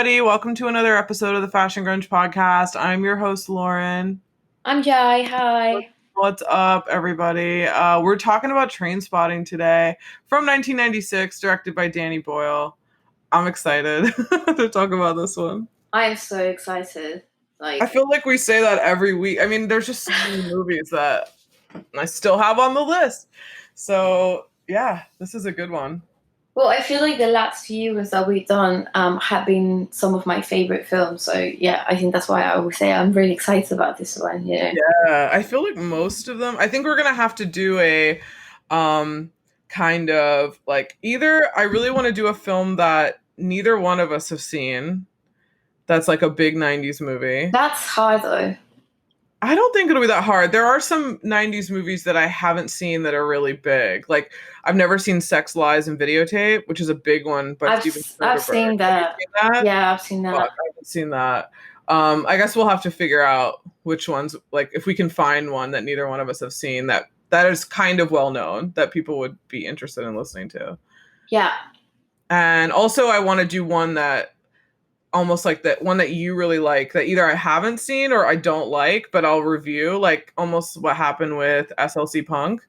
everybody. Welcome to another episode of the Fashion Grunge Podcast. I'm your host, Lauren. I'm Jai. Hi. What's up, everybody? We're talking about Trainspotting today from 1996, directed by Danny Boyle. I'm excited to talk about this one. I am so excited. I feel like we say that every week. I mean, there's just so many movies that I still have on the list. So, yeah, this is a good one. Well, I feel like the last few ones that we've done have been some of my favorite films. So, yeah, I think that's why I always say I'm really excited about this one. Yeah, I feel like most of them, I think we're going to have to do a kind of like either I really want to do a film that neither one of us have seen. That's like a big 90s movie. That's hard, though. I don't think it'll be that hard. There are some 90s movies that I haven't seen that are really big. Like, I've never seen Sex, Lies, and Videotape, which is a big one. But I've seen that. Have you seen that? Yeah, I've seen that. Well, I haven't seen that. I guess we'll have to figure out which ones, like, if we can find one that neither one of us have seen that is kind of well known that people would be interested in listening to. Yeah. And also, I want to do one that almost like that one that you really like that either I haven't seen or I don't like, but I'll review, like almost what happened with SLC Punk.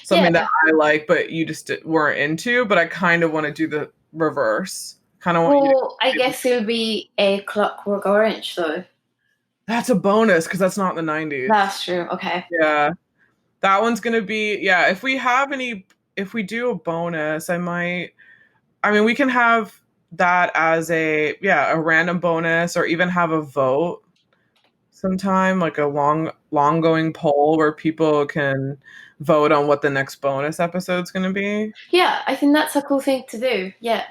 Something that I like, but you just weren't into, but I kind of want to do the reverse. Kind of want you to I guess it'll be A Clockwork Orange, though. That's a bonus because that's not in the 90s. That's true. Okay. Yeah. That one's going to be, yeah, if we do a bonus, we can have that as a random bonus or even have a vote sometime, like a long going poll where people can vote on what the next bonus episode's going to be. Yeah, I think that's a cool thing to do. Yeah.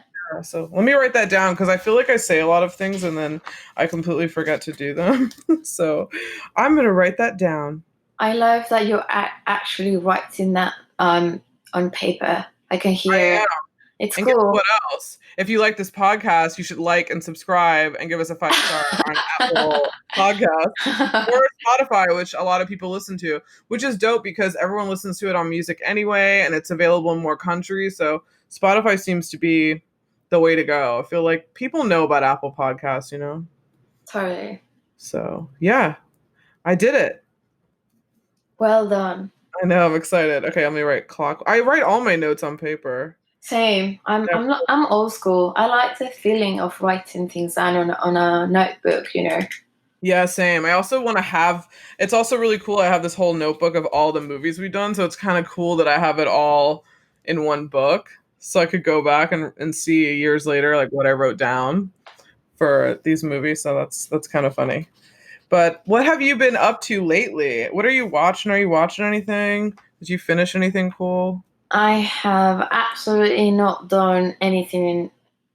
So let me write that down because I feel like I say a lot of things and then I completely forget to do them. So I'm going to write that down. I love that you're actually writing that on paper. I can hear it. It's and cool. Guess what else? If you like this podcast, you should like and subscribe and give us a 5-star on Apple Podcast or Spotify, which a lot of people listen to, which is dope because everyone listens to it on music anyway, and it's available in more countries. So Spotify seems to be the way to go. I feel like people know about Apple Podcasts, you know? Totally. So, yeah, I did it. Well done. I know, I'm excited. Okay, let me write clock. I write all my notes on paper. Same. I'm old school. I like the feeling of writing things down on a notebook, you know. Yeah, same. I also want to have, it's also really cool. I have this whole notebook of all the movies we've done. So it's kind of cool that I have it all in one book. So I could go back and see years later, like what I wrote down for these movies. So that's kind of funny. But what have you been up to lately? What are you watching? Are you watching anything? Did you finish anything cool? I have absolutely not done anything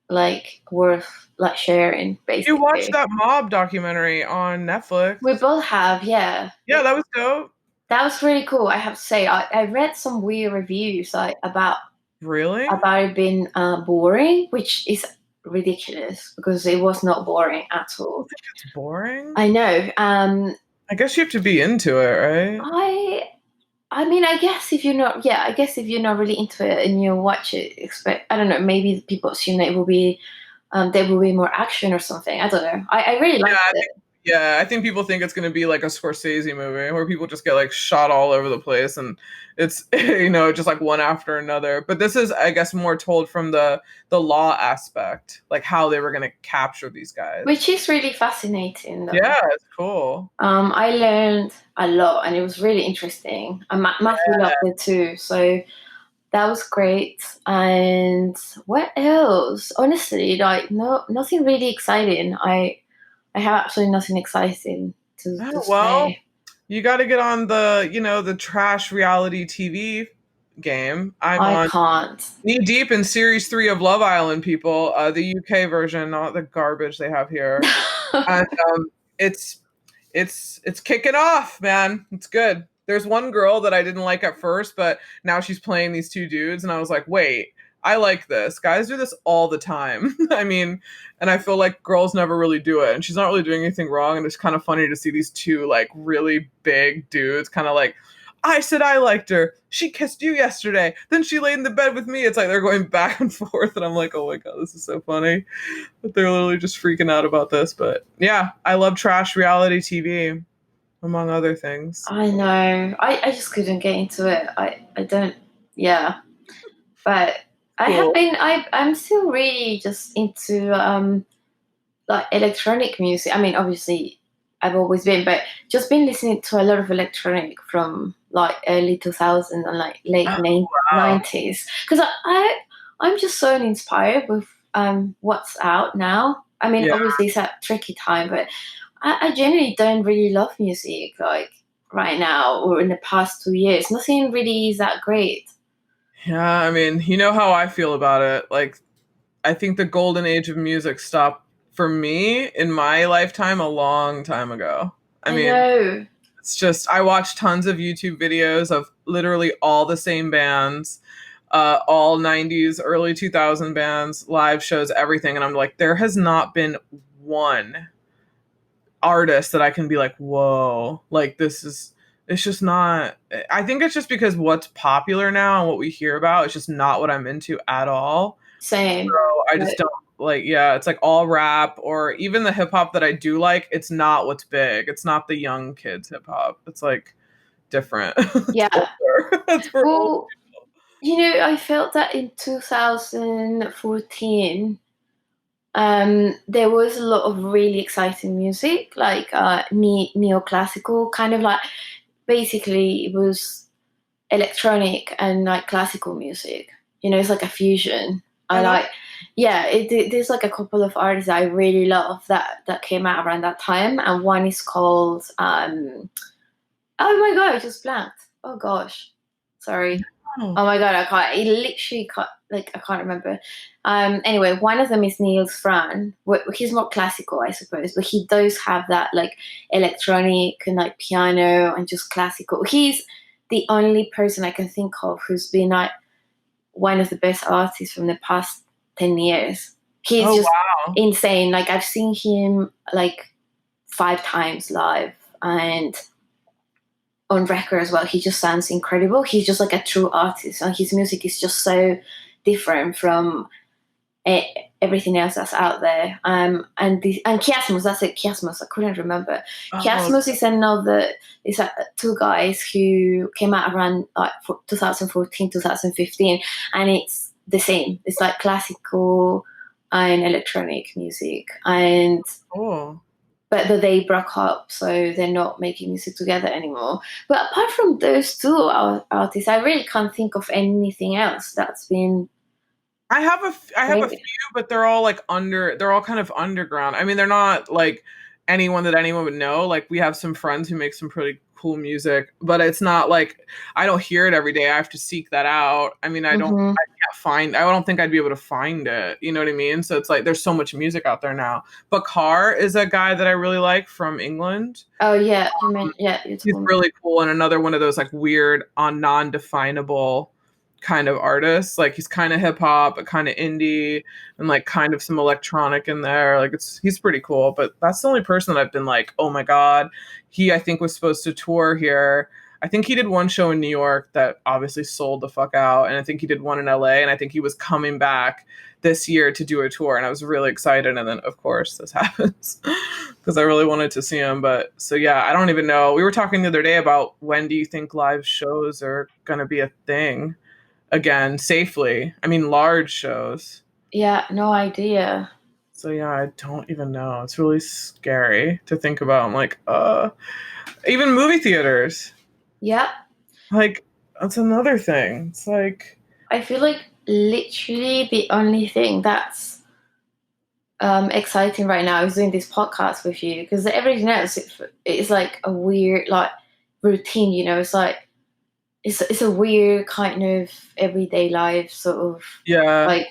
like worth like sharing, basically. You watched that mob documentary on Netflix. We both have, yeah. Yeah, that was dope. That was really cool, I have to say. I read some weird reviews about it being boring, which is ridiculous because it was not boring at all. I think it's boring. I know. I guess you have to be into it, right? I mean, I guess if you're not really into it and you watch it, I don't know, maybe people assume that it will be, there will be more action or something. I don't know. I really liked it. I think people think it's going to be like a Scorsese movie where people just get like shot all over the place and it's, just like one after another. But this is, I guess, more told from the law aspect, like how they were going to capture these guys. Which is really fascinating, though. Yeah, it's cool. I learned a lot and it was really interesting. Matthew loved it too. So that was great. And what else? Honestly, like nothing really exciting. I have absolutely nothing exciting to say. You got to get on the trash reality TV game. I can't. Knee deep in series 3 of Love Island, people. The UK version, not the garbage they have here. And it's kicking off, man. It's good. There's one girl that I didn't like at first, but now she's playing these 2 dudes, and I was like, wait, I like this. Guys do this all the time. I mean, and I feel like girls never really do it. And she's not really doing anything wrong. And it's kind of funny to see these 2 like really big dudes kind of like I said I liked her. She kissed you yesterday. Then she laid in the bed with me. It's like they're going back and forth, and I'm like, oh my god, this is so funny. But they're literally just freaking out about this. But yeah, I love trash reality TV, among other things. I know. I just couldn't get into it. I don't. Yeah, but I have Cool. been. I'm still really just into like electronic music. I mean, obviously, I've always been, but just been listening to a lot of electronic from like early 2000s and like late Oh, wow. 90s. Because I'm just so inspired with what's out now. I mean, Yeah. obviously, it's a tricky time, but I genuinely don't really love music like right now or in the past 2 years. Nothing really is that great. Yeah, I mean, you know how I feel about it. Like, I think the golden age of music stopped for me in my lifetime a long time ago. I I mean, know. it's just, I watch tons of YouTube videos of literally all the same bands, all 90s, early 2000 bands, live shows, everything. And I'm like, there has not been one artist that I can be like, whoa, like this is, it's just not, I think it's just because what's popular now and what we hear about is just not what I'm into at all. Same. So I just But don't like, yeah, it's like all rap or even the hip hop that I do like, it's not what's big. It's not the young kids hip hop. It's like different. It's yeah. older. It's for old. Well, you know, I felt that in 2014, there was a lot of really exciting music, like neoclassical, kind of like basically it was electronic and like classical music. You know, it's like a fusion. I I love. like, yeah. There's like a couple of artists I really love that came out around that time, and one is called oh my god, I just blanked. Oh gosh, sorry. Oh, Oh my god, I can't. It literally can't. Like I can't remember. Anyway, one of them is Niels Fran. He's more classical, I suppose, but he does have that like electronic and like piano and just classical. He's the only person I can think of who's been like one of the best artists from the past 10 years. He's oh just wow. insane. Like I've seen him like 5 times live, and on record as well. He just sounds incredible. He's just like a true artist, and his music is just so different from e- everything else that's out there. And Kiasmus, that's it. Kiasmus, I couldn't remember. Oh, Kiasmus is another. Is two guys who came out around like 2014, 2015, and it's the same. It's like classical and electronic music, and cool. but they broke up, so they're not making music together anymore. But apart from those two artists, I really can't think of anything else that's been I have a few, great. but they're all like they're all kind of underground. I mean, they're not like anyone that anyone would know. Like we have some friends who make some pretty cool music, but it's not like I don't hear it every day. I have to seek that out. I mean, Hmm. I can't find, I don't think I'd be able to find it. You know what I mean? So it's like there's so much music out there now. But Carr is a guy that I really like from England. Oh yeah, you He's told me. really cool and another one of those like weird on non-definable kind of artists. Like he's kind of hip hop, but kind of indie and like kind of some electronic in there. Like he's pretty cool, but that's the only person that I've been like, "Oh my god." He I think was supposed to tour here. I think he did one show in New York that obviously sold the fuck out and I think he did one in LA and I think he was coming back this year to do a tour and I was really excited and then of course this happens because I really wanted to see him but so yeah I don't even know we were talking the other day about when do you think live shows are going to be a thing again safely. I mean large shows. Yeah, no idea. So yeah I don't even know, it's really scary to think about. I'm like even movie theaters, Yeah, like that's another thing. It's like I feel like literally the only thing that's exciting right now is doing this podcast with you because everything else it's like a weird like routine. You know, it's like it's a weird kind of everyday life sort of yeah. like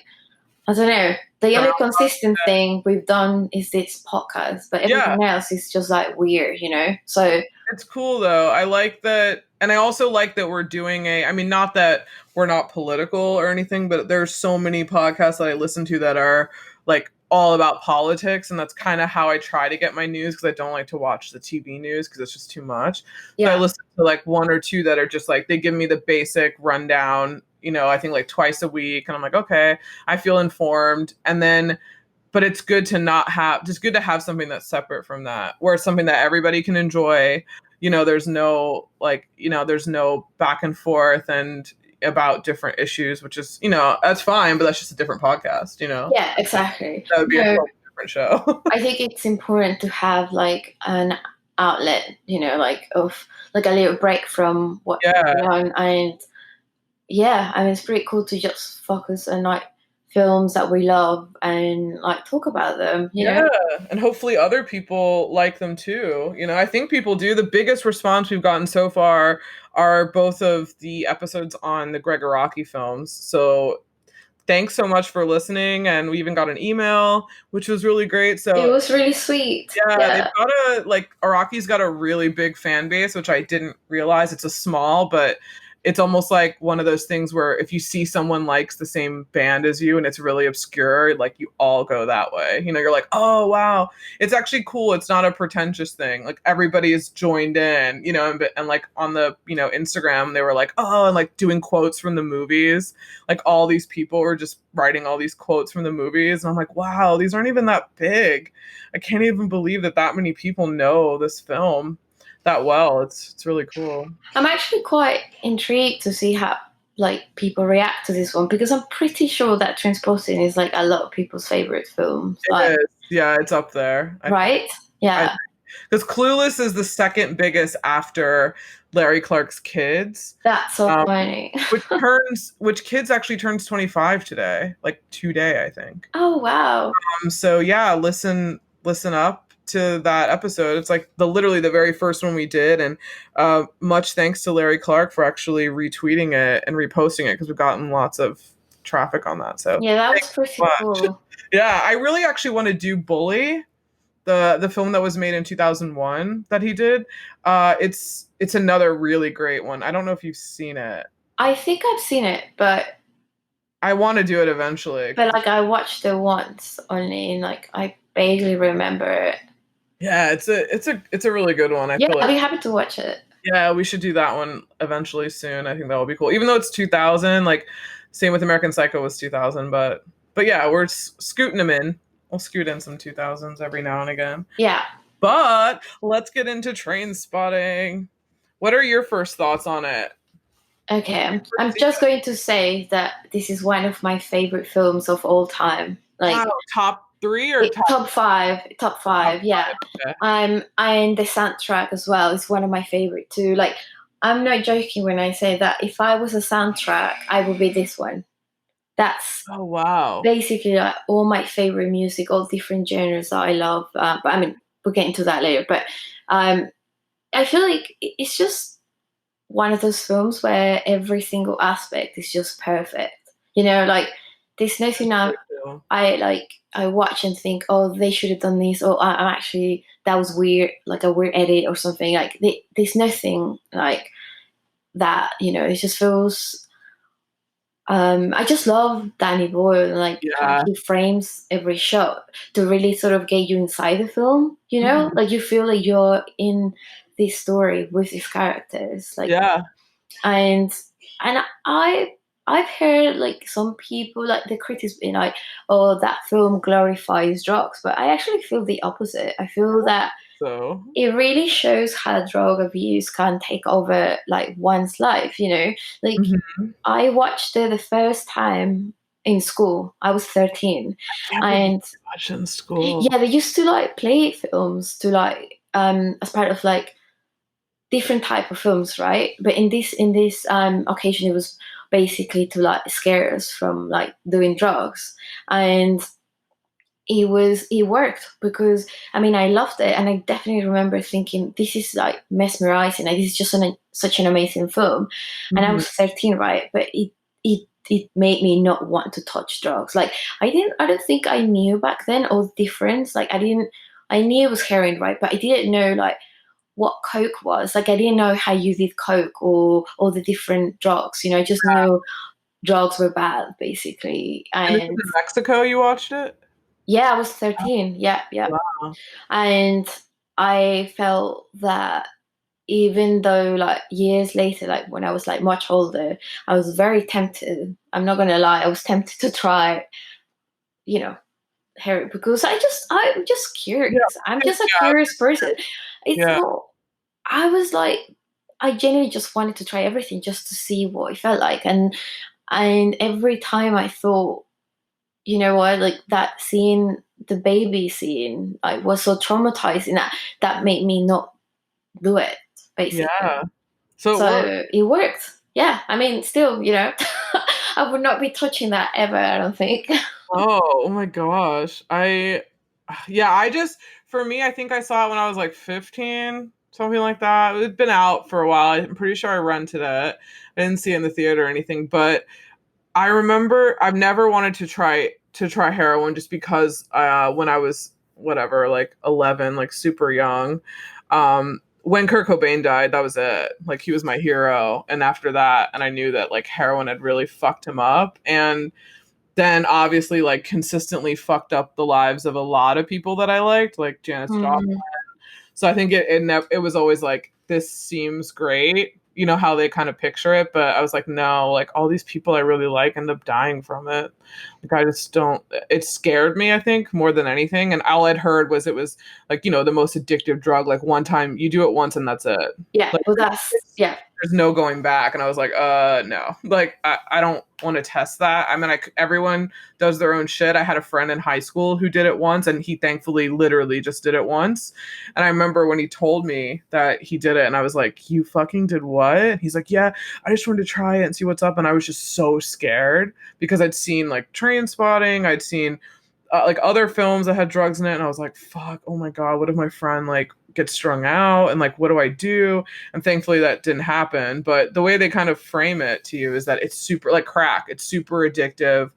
I don't know. The only Groundhog consistent thing we've done is this podcast, but yeah. everything else is just like weird, you know. So It's cool though. I like that. And I also like that we're doing I mean, not that we're not political or anything, but there's so many podcasts that I listen to that are like all about politics, and that's kind of how I try to get my news because I don't like to watch the TV news because it's just too much. So I listen to like one or two that are just like they give me the basic rundown, I think like twice a week, and I'm like, okay, I feel informed. And then but it's good to not have just good to have something that's separate from that, where it's something that everybody can enjoy. There's no there's no back and forth and about different issues, which is, that's fine, but that's just a different podcast, Yeah, exactly. That would be a totally different show. I think it's important to have like an outlet, of like a little break from what's going on. And yeah, I mean, it's pretty cool to just focus on like films that we love and like talk about them, you know? And hopefully other people like them too. I think people do. The biggest response we've gotten so far are both of the episodes on the Greg Araki films. So thanks so much for listening. And we even got an email, which was really great. So it was really sweet. They've got Araki's got a really big fan base, which I didn't realize. It's a small, but it's almost like one of those things where if you see someone likes the same band as you and it's really obscure, like you all go that way. You're like, oh wow, it's actually cool. It's not a pretentious thing. Like everybody is joined in, and like on the Instagram they were like, oh, and like doing quotes from the movies. Like all these people were just writing all these quotes from the movies, and I'm like, wow, these aren't even that big. I can't even believe that many people know this film that well. It's really cool. I'm actually quite intrigued to see how like people react to this one, because I'm pretty sure that Trainspotting is like a lot of people's favorite films. It is. Yeah, it's up there. Right? Yeah. Because Clueless is the second biggest after Larry Clark's Kids. That's so funny. which Kids actually turns 25 today, like today, I think. Oh wow. So yeah, listen up to that episode. It's like literally the very first one we did, and much thanks to Larry Clark for actually retweeting it and reposting it, because we've gotten lots of traffic on that. So yeah, that was pretty cool. Yeah, I really actually want to do Bully, the film that was made in 2001 that he did. It's another really great one. I don't know if you've seen it. I think I've seen it, but I want to do it eventually. But like I watched it once only, and like I vaguely remember it. Yeah, it's a really good one. I'd be happy to watch it. Yeah, we should do that one eventually soon. I think that would be cool. Even though it's 2000, like same with American Psycho was 2000, but yeah, we're scooting them in. We'll scoot in some 2000s every now and again. Yeah. But let's get into Trainspotting. What are your first thoughts on it? Okay, I'm just going to say that this is one of my favorite films of all time. Like top 3 or top 5? Top 5, yeah. Okay. And the soundtrack as well is one of my favorite too. Like I'm not joking when I say that if I was a soundtrack, I would be this one. That's basically like all my favorite music, all different genres that I love. But I mean, we'll get into that later. But I feel like it's just one of those films where every single aspect is just perfect. Like there's nothing I watch and think, oh, they should have done this, or I'm actually that was weird, like a weird edit or something. Like there's nothing like that. It just feels. I just love Danny Boyle, like how he frames every shot to really sort of get you inside the film. Like you feel like you're in this story with these characters. Like and I've heard like some people, like the critics being like, oh, that film glorifies drugs, but I actually feel the opposite. I feel that it really shows how drug abuse can take over like one's life, like I watched it the first time in school. I was 13 and watch in school. Yeah, they used to like play films to like as part of like different type of films, right? But in this occasion it was basically to like scare us from like doing drugs, and it worked because I mean I loved it, and I definitely remember thinking this is like mesmerizing, like this is just such an amazing film. And I was 13, right? But it made me not want to touch drugs. Like I don't think I knew back then all the difference. Like I knew it was heroin, right? But I didn't know like what coke was. Like I didn't know how you did coke or all the different drugs. I just knew drugs were bad, basically. And in Mexico, you watched it? Yeah, I was 13. Yeah, yeah. Wow. And I felt that even though like years later, like when I was like much older, I was very tempted. I'm not gonna lie, I was tempted to try, you know, heroin because I'm just Yeah. curious. I'm just a Yeah. curious person. It's Yeah. not I was like I genuinely just wanted to try everything just to see what it felt like. And every time I thought, you know what, like that scene, the baby scene, I was so traumatizing that made me not do it, basically. Yeah. So it worked. So it worked. Yeah. I mean, still, I would not be touching that ever, I don't think. Oh my gosh. Yeah, for me, I think I saw it when I was like 15, something like that. It'd been out for a while. I'm pretty sure I rented it. I didn't see it in the theater or anything, but I remember I've never wanted to try heroin just because when I was whatever, like 11, like super young. When Kurt Cobain died, that was it. Like he was my hero. And after that, and I knew that like heroin had really fucked him up. And then obviously like consistently fucked up the lives of a lot of people that I liked, like Janis Joplin. Mm, So I think it was always like, this seems great. You know how they kind of picture it, but I was like, no, like all these people I really like end up dying from it. Like I just don't. It scared me, I think, more than anything. And all I'd heard was it was like, the most addictive drug. Like one time you do it once and that's it. yeah. Like Well, yeah. there's no going back. And I was like, no, like I don't want to test that. I mean, everyone does their own shit. I had a friend in high school who did it once, and he thankfully literally just did it once. And I remember when he told me that he did it, and I was like, you fucking did what? And he's like, yeah, I just wanted to try it and see what's up. And I was just so scared because I'd seen like Trainspotting, I'd seen like other films that had drugs in it, and I was like, fuck, oh my god, what if my friend like gets strung out, and like what do I do? And thankfully that didn't happen. But the way they kind of frame it to you is that it's super like crack, it's super addictive.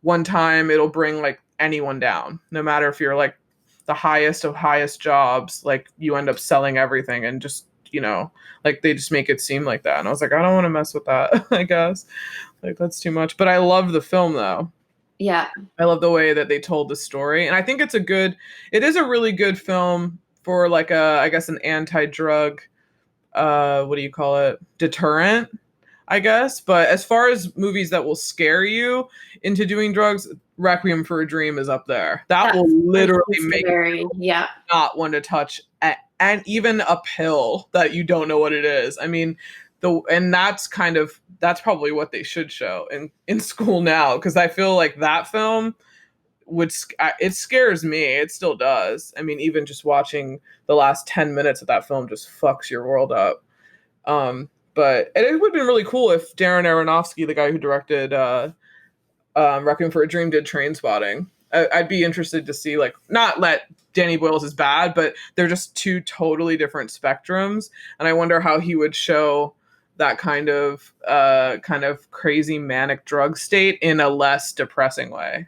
One time it'll bring like anyone down, no matter if you're like the highest of highest jobs, like you end up selling everything and just like they just make it seem like that. And I was like, I don't want to mess with that. I guess like that's too much. But I love the film though. Yeah. I love the way that they told the story. And I think it is a really good film for like I guess an anti-drug, what do you call it? Deterrent, I guess. But as far as movies that will scare you into doing drugs, Requiem for a Dream is up there. That will That's literally freaking make scary. you Yeah. not want to touch and even a pill that you don't know what it is. I mean, and that's probably what they should show in school now, because I feel like that film it scares me. It still does. I mean, even just watching the last 10 minutes of that film just fucks your world up. But it would have been really cool if Darren Aronofsky, the guy who directed Requiem for a Dream, did Trainspotting. I'd be interested to see, like, not that Danny Boyle's is bad, but they're just two totally different spectrums, and I wonder how he would show that kind of crazy manic drug state in a less depressing way,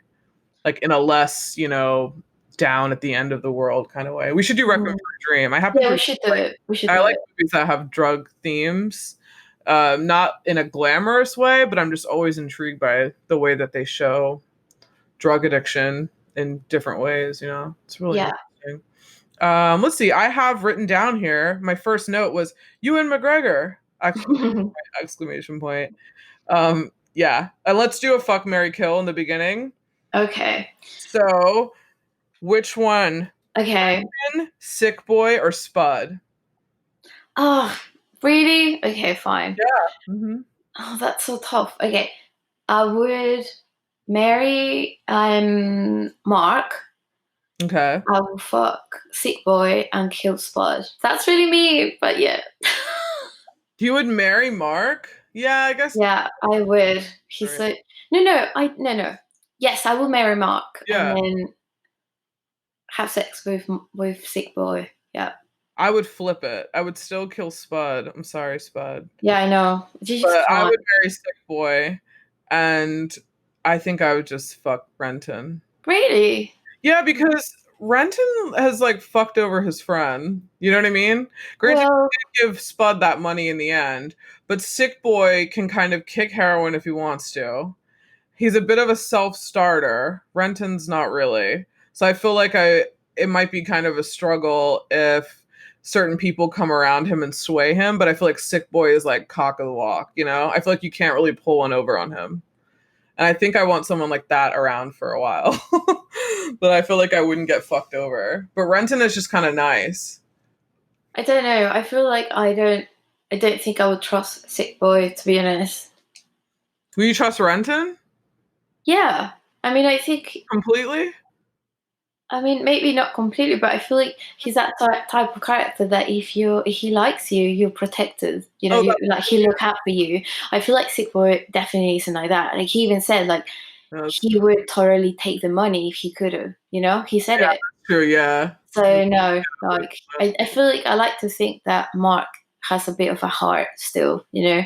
like in a less down at the end of the world kind of way. We should do Requiem Mm. for a Dream. I happen Yeah, to we should do it. We should I do like it. movies that have drug themes, not in a glamorous way, but I'm just always intrigued by the way that they show drug addiction in different ways. It's really Yeah. interesting. Let's see. I have written down here. My first note was Ewan McGregor! Exclamation point. Yeah. Let's do a fuck, Mary kill in the beginning. Okay. So, which one? Okay. Sick Boy or Spud? Oh, really? Okay, fine. Yeah. Mm-hmm. Oh, that's so tough. Okay. I would marry Mark. Okay. I will fuck Sick Boy and kill Spud. That's really me, but yeah. You would marry Mark? Yeah, I guess. Yeah, I would. He's Right. like, no. Yes, I will marry Mark and Yeah, then have sex with Sick Boy. Yeah. I would flip it. I would still kill Spud. I'm sorry, Spud. Yeah, I know. You just But I can't. would marry Sick Boy, and I think I would just fuck Renton. Really? Yeah, because Renton has like fucked over his friend. You know what I mean? Granted, Well, he did give Spud that money in the end, but Sick Boy can kind of kick heroin if he wants to. He's a bit of a self-starter. Renton's not really. So I feel like it might be kind of a struggle if certain people come around him and sway him, but I feel like Sick Boy is like cock of the walk, you know? I feel like you can't really pull one over on him. And I think I want someone like that around for a while. But I feel like I wouldn't get fucked over. But Renton is just kind of nice. I don't know. I feel like I don't think I would trust Sick Boy, to be honest. Will you trust Renton? Yeah. I mean, I think, Completely? I mean, maybe not completely, but I feel like he's that type of character that if he likes you, you're protected. You know, Oh, like he'll look out for you. I feel like Sick Boy definitely isn't like that. Like he even said, like that's he would totally take the money if he could have. You know, he said it. true, yeah. So no, like I feel like I like to think that Mark has a bit of a heart still. You know.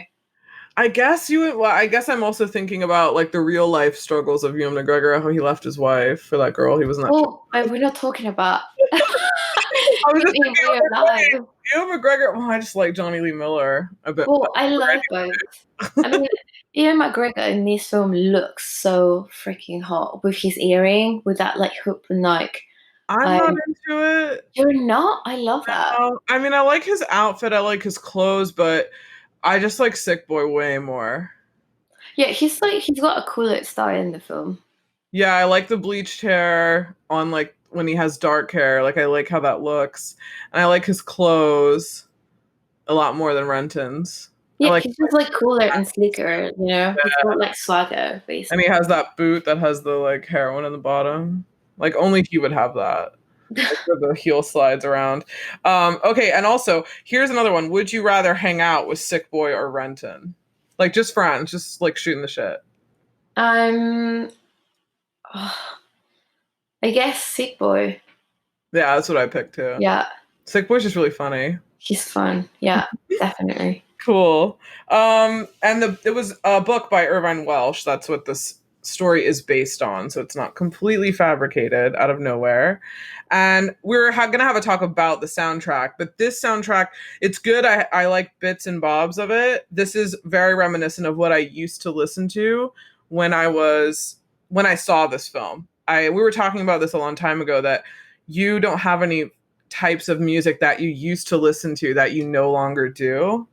I guess I guess I'm also thinking about like the real life struggles of Ewan McGregor, how he left his wife for that girl he was not. Well, we're not talking about I was just in thinking, real life. Ewan McGregor. Well, I just like Johnny Lee Miller a bit. Well, I love both. I mean, Ian McGregor in this film looks so freaking hot with his earring, with that like hoop and like. I'm not into it. You're not? I love that. No. I mean, I like his outfit, I like his clothes, but I just like Sick Boy way more. Yeah, he's got a cooler style in the film. Yeah, I like the bleached hair on like when he has dark hair. Like I like how that looks, and I like his clothes a lot more than Renton's. I Yeah, like, he's just like cooler and sleeker, you know? yeah. He's got like swagger, And basically. he has that boot that has the like heroin in the bottom. Like only he would have that. Like, where the heel slides around. Okay, and also here's another one. Would you rather hang out with Sick Boy or Renton? Like just friends, just like shooting the shit. Um, oh, I guess Sick Boy. Yeah, that's what I picked too. Yeah, Sick Boy's just really funny. he's fun. Yeah, definitely. Cool. And it was a book by Irvine Welsh. That's what this story is based on. So it's not completely fabricated out of nowhere. And we're going to have a talk about the soundtrack. But this soundtrack, it's good. I like bits and bobs of it. This is very reminiscent of what I used to listen to when I saw this film. We were talking about this a long time ago, that you don't have any types of music that you used to listen to that you no longer do.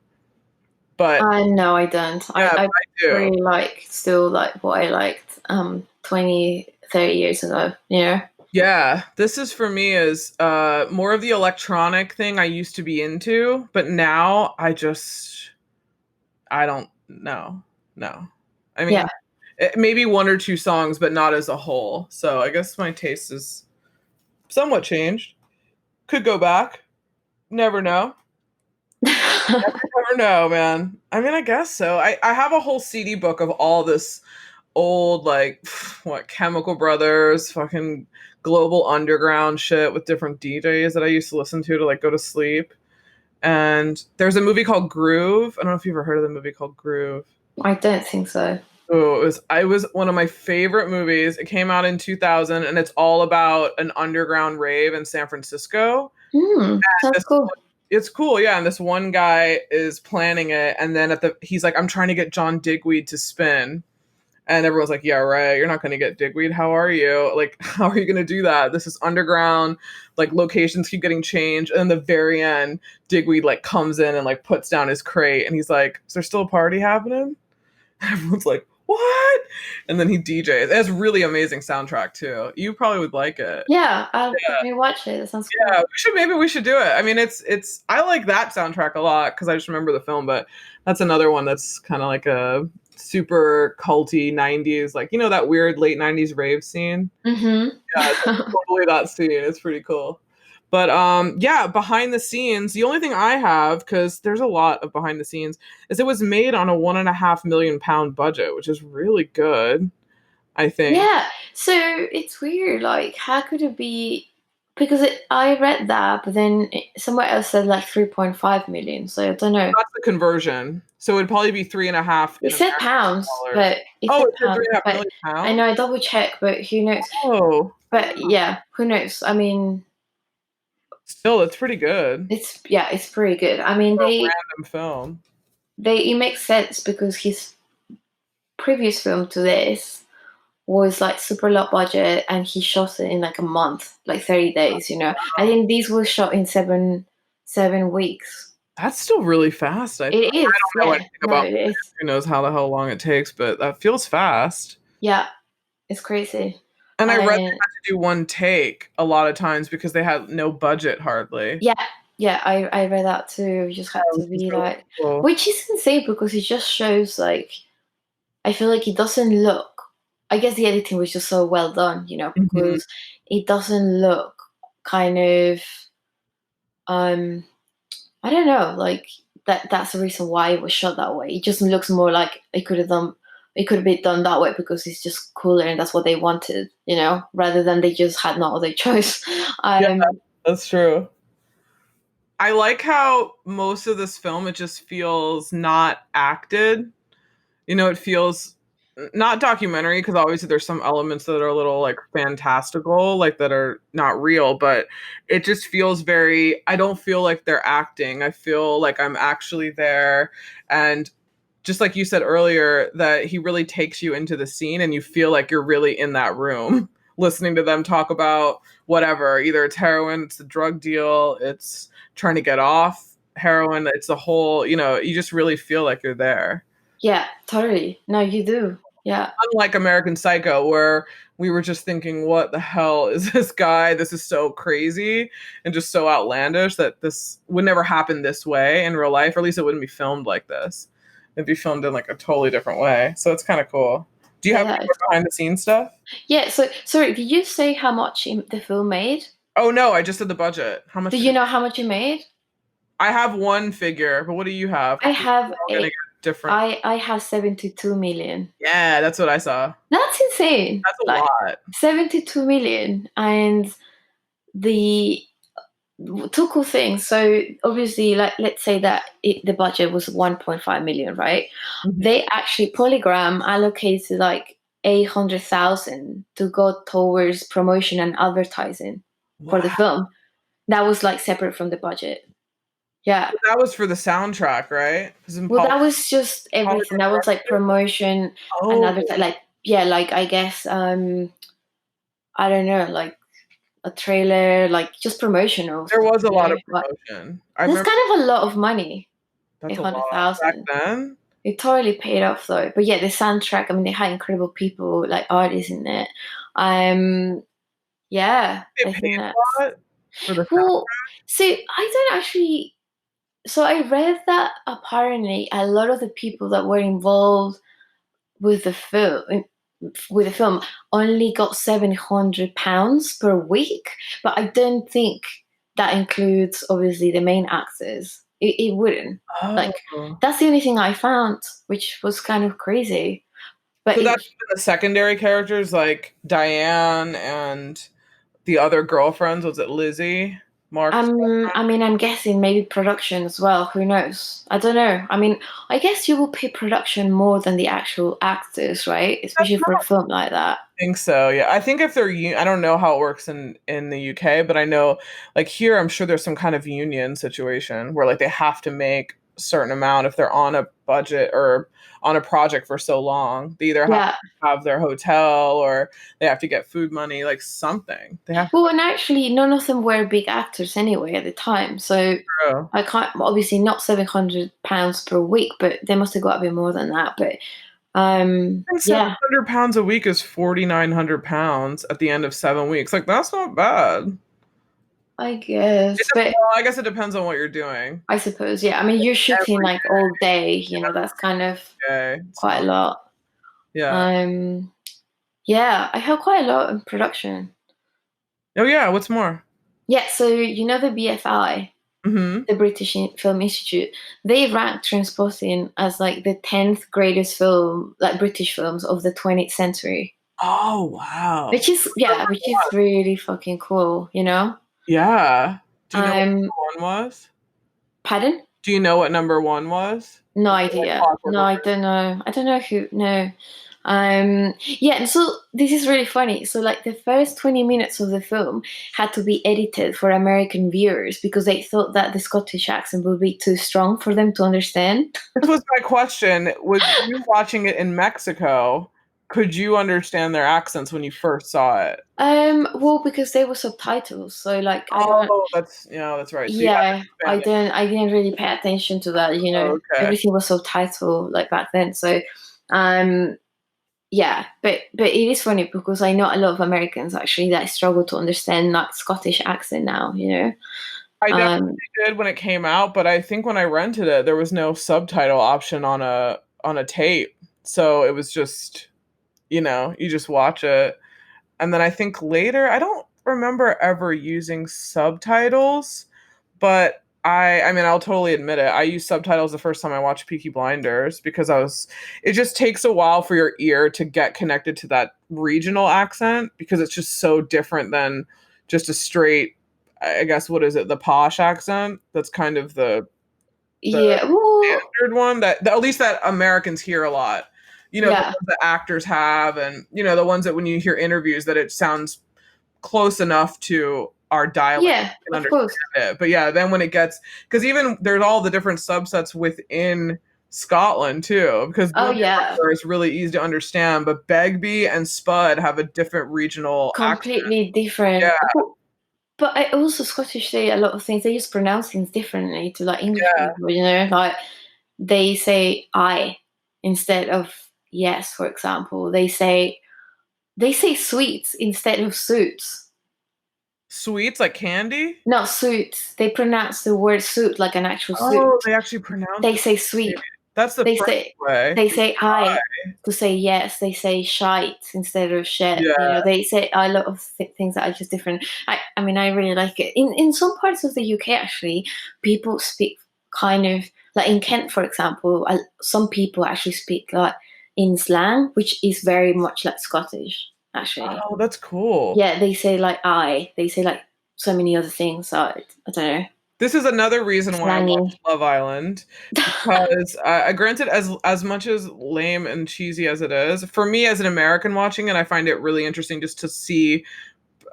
But No, I don't. yeah, I I do. really still like what I liked 20, 30 years ago, you know? Yeah, this is for me is more of the electronic thing I used to be into, but now I don't know. No. I mean, maybe one or two songs, but not as a whole. So I guess my taste is somewhat changed. Could go back. Never know. Never know, man. I mean, I guess so. I have a whole CD book of all this old, like, what, Chemical Brothers, fucking Global Underground shit with different DJs that I used to listen to like go to sleep. And there's a movie called Groove. I don't know if you've ever heard of the movie called Groove. I don't think so. Oh, it was one of my favorite movies. It came out in 2000, and it's all about an underground rave in San Francisco. Sounds cool. It's cool, yeah. And this one guy is planning it, and then he's like, "I'm trying to get John Digweed to spin," and everyone's like, "Yeah, right. You're not going to get Digweed. How are you? Like, how are you going to do that? This is underground. Like, locations keep getting changed." And then the very end, Digweed like comes in and like puts down his crate, and he's like, "Is there still a party happening?" Everyone's like, "What?" And then he DJs. It has really amazing soundtrack too. You probably would like it. Yeah, I'll definitely watch it. That sounds cool. Yeah, maybe we should do it. I mean, it's I like that soundtrack a lot because I just remember the film, but that's another one that's kind of like a super culty 90s, like, you know, that weird late 90s rave scene. Mm-hmm. Yeah, it's totally that scene. It's pretty cool. But yeah, behind the scenes, the only thing I have, because there's a lot of behind the scenes, is it was made on a £1.5 million budget, which is really good, I think. Yeah, so it's weird. Like, how could it be? Because I read that, but then somewhere else said like 3.5 million. So I don't know. That's the conversion. So it'd probably be 3.5. It said pounds, but it said 3.5 million pounds. I know, I double check, but who knows? Oh, but yeah, who knows? I mean, still, that's pretty good. It's pretty good. I mean, random film. It makes sense because his previous film to this was like super low budget, and he shot it in like a month, like 30 days. I think these were shot in seven weeks. That's still really fast. I It is, don't know yeah. anything No, about it is. who knows how the hell long it takes, but that feels fast. Yeah, it's crazy. And I read they had And to do one take a lot of times because they had no budget hardly. yeah, I read that too. You just had to Which is be really like, cool. which is insane because it just shows like, I feel like it doesn't look. I guess the editing was just so well done, Mhm. because it doesn't look kind of, I don't know, like that's the reason why it was shot that way. It just looks more like it could have been done that way because it's just cooler and that's what they wanted, rather than they just had no other choice. Yeah, Um, that's true. I like how most of this film it just feels not acted. It feels not documentary because obviously there's some elements that are a little like fantastical, like that are not real, but it just feels very, I don't feel like they're acting. I feel like I'm actually there. And just like you said earlier, that he really takes you into the scene and you feel like you're really in that room listening to them talk about whatever. Either it's heroin, it's a drug deal, it's trying to get off heroin, it's a whole, you just really feel like you're there. yeah, totally. No, you do. Yeah. Unlike American Psycho, where we were just thinking, what the hell is this guy? This is so crazy and just so outlandish that this would never happen this way in real life, or at least it wouldn't be filmed like this. It'd be filmed in like a totally different way. So it's kind of cool. Do you have Yeah. any more behind the scenes stuff? Yeah. So, sorry, did you say how much the film made? Oh no, I just said the budget. How much Do you know how much it made? I have one figure, but what do you have? I We're have all gonna get different. I have 72 million. Yeah, that's what I saw. That's insane. That's a Like lot. 72 million. And the two cool things. So obviously, like let's say that the budget was 1.5 million, right? Mhm. They actually Polygram allocated like 800,000 to go towards promotion and advertising for the Wow. film. That was like separate from the budget. Yeah. That was for the soundtrack, right? Well, that was just everything. That was like promotion and Oh, advertising. Like yeah, like I guess I don't know, like a trailer, like just promotional there stuff. was a lot of But promotion. I that's remember kind of a lot of money. that's Eight a hundred lot back thousand. then. It totally paid off though. But yeah, the soundtrack. I mean, they had incredible people, like artists in it. Yeah, They I think paid that's a lot for the sound. well. See, I don't actually. So I read that apparently a lot of the people that were involved with the film only got £700 per week, but I don't think that includes obviously the main actors. It wouldn't. Like Oh, that's the only thing I found, which was kind of crazy. But so that's the secondary characters like Diane and the other girlfriends. Was it Lizzie? Mark's I mean, I'm guessing maybe production as well. Who knows? I don't know. I mean, I guess you will pay production more than the actual actors, right? Especially for a film like that. think so. Yeah, I think if they're I don't know how it works in the UK, but I know like here I'm sure there's some kind of union situation where like they have to make a certain amount if they're on a budget or on a project for so long. They either have to Yeah. have their hotel or they have to get food money, like something. They have Well, and actually, none of them were big actors anyway at the time. So to. I can't, obviously not £700 per week, but they must have got a bit more than that. But And yeah, £700 a week is £4,900 at the end of 7 weeks. Like that's not bad. I guess. But Well, I guess it depends on what you're doing. I suppose, yeah. I mean, you're shooting Every like all day, that's kind of day, it's quite a not. lot. Yeah. Yeah, I have quite a lot in production. Oh yeah. What's more? Yeah, so the BFI, Mm-hmm. the British Film Institute, they ranked Trainspotting as like the 10th greatest film, like British films of the 20th century. Oh wow. Which is really fucking cool, Yeah. Do you know what Um, number one was? Pardon? Do you know what number one was? No Like idea. Clockwork No, I Orange? don't know. I don't know who. No. Yeah. So this is really funny. So like the first 20 minutes of the film had to be edited for American viewers because they thought that the Scottish accent would be too strong for them to understand. This was my question. Was you watching it in Mexico? could you understand their accents when you first saw it? Well, because they were subtitles, so like I don't. Oh, that's right. So you had Yeah, to understand it. I didn't really pay attention to that. Okay. Everything was subtitled like back then. So, um, yeah, but it is funny because I know a lot of Americans actually that struggle to understand that Scottish accent now. I definitely Um, did when it came out, but I think when I rented it, there was no subtitle option on a tape. So it was just, you just watch it. And then I think later, I don't remember ever using subtitles, but I mean, I'll totally admit it. I used subtitles the first time I watched Peaky Blinders because it just takes a while for your ear to get connected to that regional accent because it's just so different than just a straight, I guess, what is it, the posh accent? That's kind of the yeah, well, standard one that at least that Americans hear a lot. The yeah, ones that actors have, and the ones that when you hear interviews that it sounds close enough to our dialect yeah, you can of understand course. it. But yeah, then when it gets because even there's all the different subsets within Scotland too, because Oh Blue yeah, River is really easy to understand, but Begbie and Spud have a different regional accent. completely Yeah, different. But I also Scottish say a lot of things. They just pronounce things differently to like English yeah. people. Like they say I instead of yes, for example. They say sweets instead of suits. Sweets like candy. Not suits. They pronounce the word suit like an actual Oh, suit. they actually pronounce They it. say sweet. That's the They French say way. they say I to say yes. They say shite instead of shit. Yeah. They say a lot of things that are just different. I mean, I really like it. In some parts of the UK, actually, people speak kind of like in Kent, for example. Some people actually speak like in slang, which is very much like Scottish, actually. Oh, that's cool. Yeah, they say like I. They say like so many other things. So I don't know, This is another reason why I slangy. watched Love Island because I granted as much as lame and cheesy as it is, for me as an American watching it, I find it really interesting just to see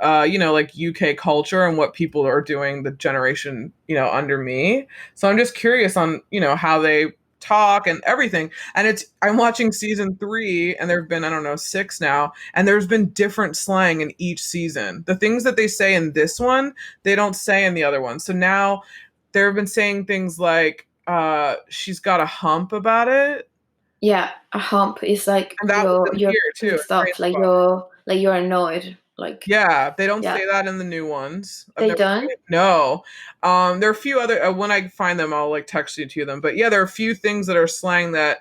like UK culture and what people are doing the generation, under me. So I'm just curious on, how they talk and everything. And I'm watching season 3 and there've been, I don't know, 6 now, and there's been different slang in each season. The things that they say in this one, they don't say in the other one. So now they've been saying things like she's got a hump about it. Yeah, a hump is like And that was in you're here too, pissed off, like Trainspotting. you're annoyed. Like Yeah, they don't yeah, say that in the new ones. I've they never seen done. it. No. There are a few other when I find them, I'll like text you to them. But yeah, there are a few things that are slang that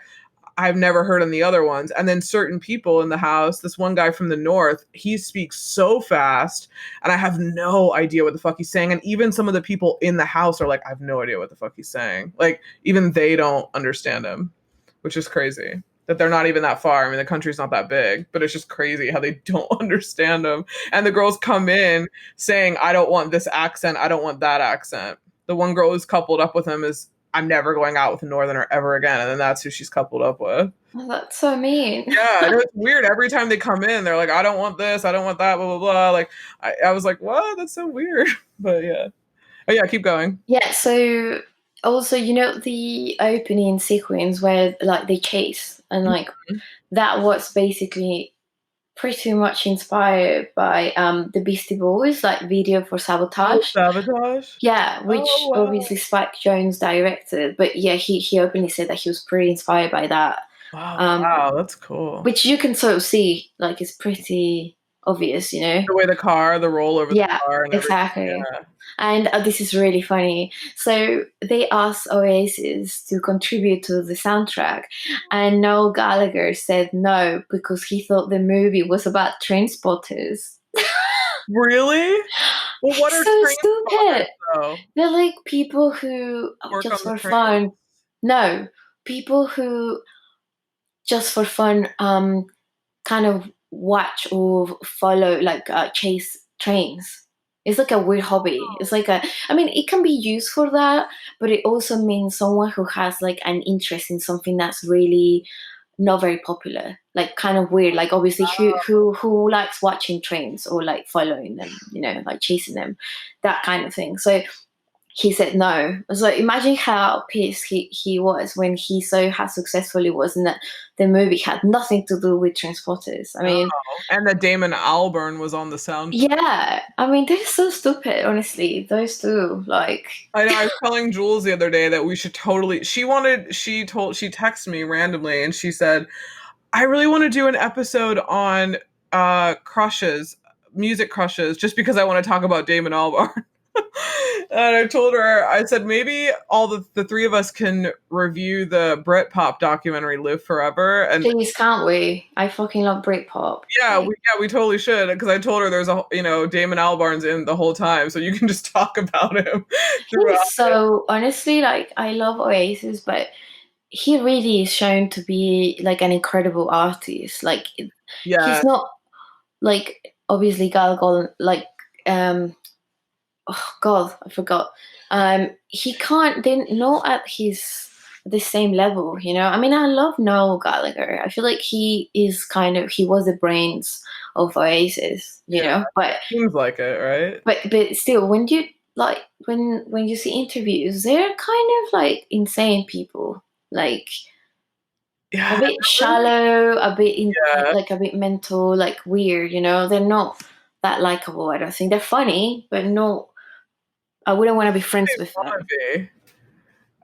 I've never heard in the other ones. And then certain people in the house, this one guy from the north, he speaks so fast, and I have no idea what the fuck he's saying. And even some of the people in the house are like, I have no idea what the fuck he's saying. Like even they don't understand him, which is crazy that they're not even that far. I mean, the country's not that big, but it's just crazy how they don't understand them. And the girls come in saying, I don't want this accent. I don't want that accent. The one girl who's coupled up with him is, I'm never going out with a northerner ever again. And then that's who she's coupled up with. Oh, that's so mean. Yeah, I know it's weird. Every time they come in, they're like, I don't want this. I don't want that, blah, blah, blah. Like, I was like, what? That's so weird. But yeah. Oh, yeah, keep going. Yeah. So also, the opening sequence where like they chase and like Mhm. that was basically pretty much inspired by the Beastie Boys like video for Oh, Sabotage. sabotage? Yeah, Oh, which wow. obviously Spike Jones directed, but yeah, he openly said that he was pretty inspired by that. Wow, Um, wow, that's cool. which you can sort of see, like it's pretty obvious. The way the roll over the Yeah, car and everything. exactly. Yeah. And this is really funny. So they asked Oasis to contribute to the soundtrack, and Noel Gallagher said no because he thought the movie was about train spotters. Really? Well, what He's are so train spotters stupid. though? They're like people who Work on just the for train? fun. No, people who just for fun kind of watch or follow like chase trains. It's like a weird hobby. It's like I mean, it can be used for that, but it also means someone who has like an interest in something that's really not very popular, like kind of weird. Like obviously, who likes watching trains or like following them, like chasing them, that kind of thing. So he said no. So imagine how pissed he was when he saw how successful it was, and that the movie had nothing to do with Transporters. I mean, And that Damon Albarn was on the soundtrack. yeah, I mean, they're so stupid, honestly. Those two, like, I know. I was telling Jules the other day that we should totally. She texted me randomly and she said, "I really want to do an episode on crushes, music crushes, just because I want to talk about Damon Albarn." And I told her, I said, maybe all the three of us can review the Britpop documentary Live Forever. And please, can't we? I fucking love Britpop. yeah, Like, we totally should, because I told her there's Damon Albarn's in the whole time, so you can just talk about him throughout. he's so, honestly, like, I love Oasis, but he really is shown to be like an incredible artist. Like, Yeah, he's not like obviously Gal Gadot, like, oh god, I forgot. He can't. They're not at the same level. You know. I mean, I love Noel Gallagher. I feel like he is he was the brains of Oasis. You yeah, know, but seems like it, right? but still, when you like when you see interviews, they're kind of like insane people. Like Yeah, a bit shallow, a bit yeah. like a bit mental, like weird. You know, they're not that likable. I don't think they're funny, but no, I wouldn't want to be friends They with want them. to be.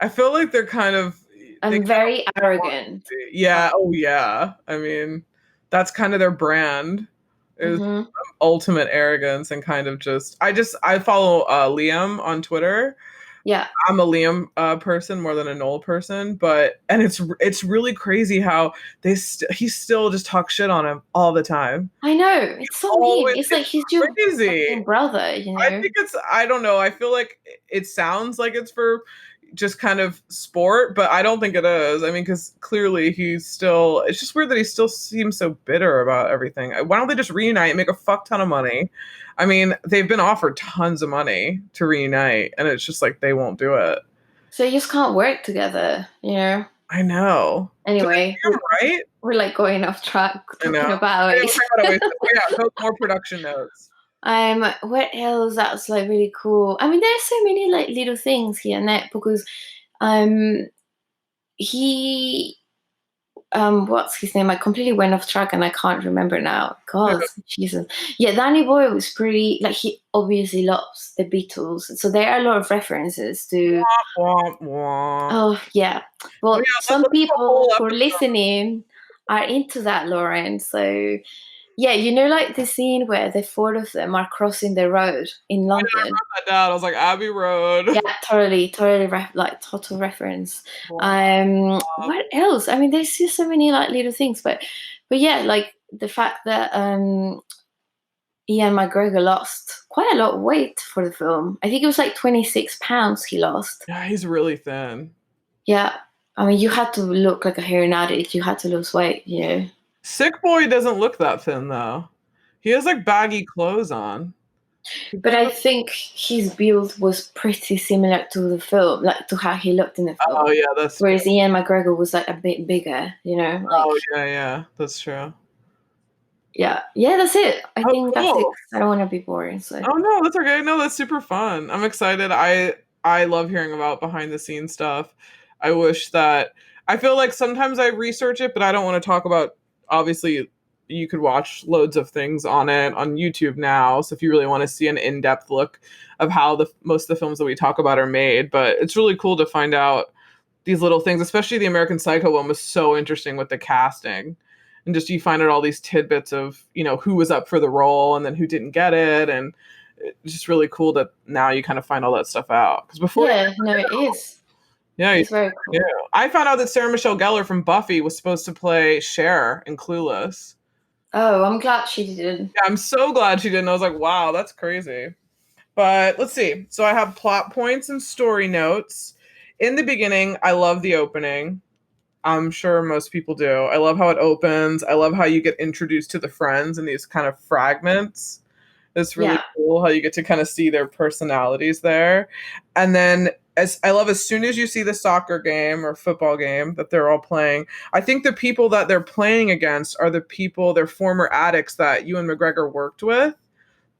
I feel like they're kind of they I'm kind of very want arrogant. to be. Yeah. Oh yeah. I mean, that's kind of their brand is Mm-hmm. ultimate arrogance and kind of I follow Liam on Twitter. Yeah, I'm a Liam person more than a Noel person, but and it's really crazy how he still just talk shit on him all the time. I know. It's so mean. Always, It's it's like he's your crazy. fucking brother, you I know? think I don't know. I feel like it sounds like it's for just kind of sport, but I don't think it is. I mean, because clearly it's just weird that he still seems so bitter about everything. Why don't they just reunite and make a fuck ton of money? I mean, they've been offered tons of money to reunite, and it's just like they won't do it. So you just can't work together, you know? I know. But Anyway, I'm right. we're like going off track I know. talking about Yeah, it. no more production notes. What else that's like really cool? I mean, there's so many like little things here and there because um he what's his name? I completely went off track and I can't remember now. God, Jesus. Yeah, Danny Boyle was pretty like he obviously loves the Beatles. So there are a lot of references to Womp, womp. oh yeah. Oh Well, yeah, some let's do a whole people who are episode. listening are into that, Lauren. So yeah, you know, like the scene where the four of them are crossing the road in London. That down. I was like Abbey Road. Yeah, totally, like total reference. What else? I mean, there's just so many like little things, but yeah, like the fact that Ian McGregor lost quite a lot of weight for the film. I think it was like 26 pounds he lost. Yeah, he's really thin. Yeah, I mean, you had to look like a heroin addict. You had to lose weight. You know. Sick Boy doesn't look that thin though. He has like baggy clothes on. But I think his build was pretty similar to the film, like to how he looked in the Oh film. yeah, that's true. Whereas Ian McGregor was like a bit bigger, you know. Like, Oh yeah, that's true. yeah, that's it. I think that's it. Cool. I don't want to be boring. So Oh no, that's okay. No, that's super fun. I'm excited. I love hearing about behind the scenes stuff. I wish that I feel like sometimes I research it, but I don't want to talk about obviously you could watch loads of things on it on YouTube now. So if you really want to see an in-depth look of how the most of the films that we talk about are made, but it's really cool to find out these little things, especially the American Psycho one was so interesting with the casting. And just you find out all these tidbits of, who was up for the role and then who didn't get it. And it's just really cool that now you kind of find all that stuff out. Because before, yeah, no, it is. yeah, It's very cool. I found out that Sarah Michelle Gellar from Buffy was supposed to play Cher in Clueless. Oh, I'm glad she didn't. Yeah, I'm so glad she didn't. I was like, wow, that's crazy. But let's see. So I have plot points and story notes. In the beginning, I love the opening. I'm sure most people do. I love how it opens. I love how you get introduced to the friends in these kind of fragments. It's really cool how you get to kind of see their personalities there. And then as soon as you see the soccer game or football game that they're all playing, I think the people that they're playing against are they're former addicts that Ewan McGregor worked with.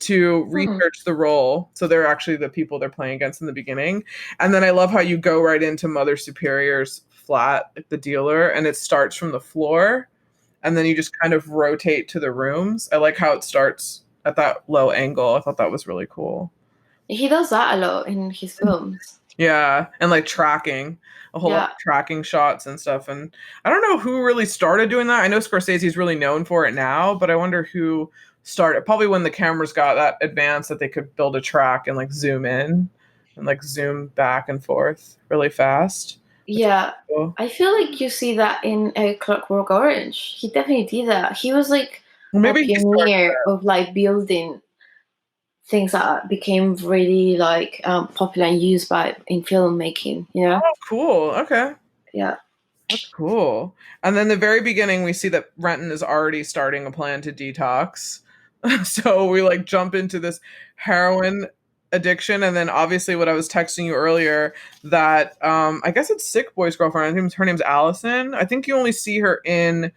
to Hmm. research the role. So they're actually the people they're playing against in the beginning. And then I love how you go right into Mother Superior's flat, like the dealer, and it starts from the floor and then you just kind of rotate to the rooms. I like how it starts at that low angle. I thought that was really cool. He does that a lot in his films. Yeah, and like tracking, a whole lot Yeah. of tracking shots and stuff. And I don't know who really started doing that. I know Scorsese's really known for it now, but I wonder who started. Probably when the cameras got that advanced that they could build a track and like zoom in and like zoom back and forth really fast. Which is Yeah. cool. I feel like you see that in A Clockwork Orange. He definitely did that. He was like Well, a maybe he started pioneer there. of like building things that became really like popular and used by in filmmaking, you know? Oh, cool. Okay. Yeah. That's cool. And then the very beginning, we see that Renton is already starting a plan to detox. So we like jump into this heroin addiction, and then obviously what I was texting you earlier that I guess it's Sick Boy's girlfriend. I think her name's Allison. I think you only see her in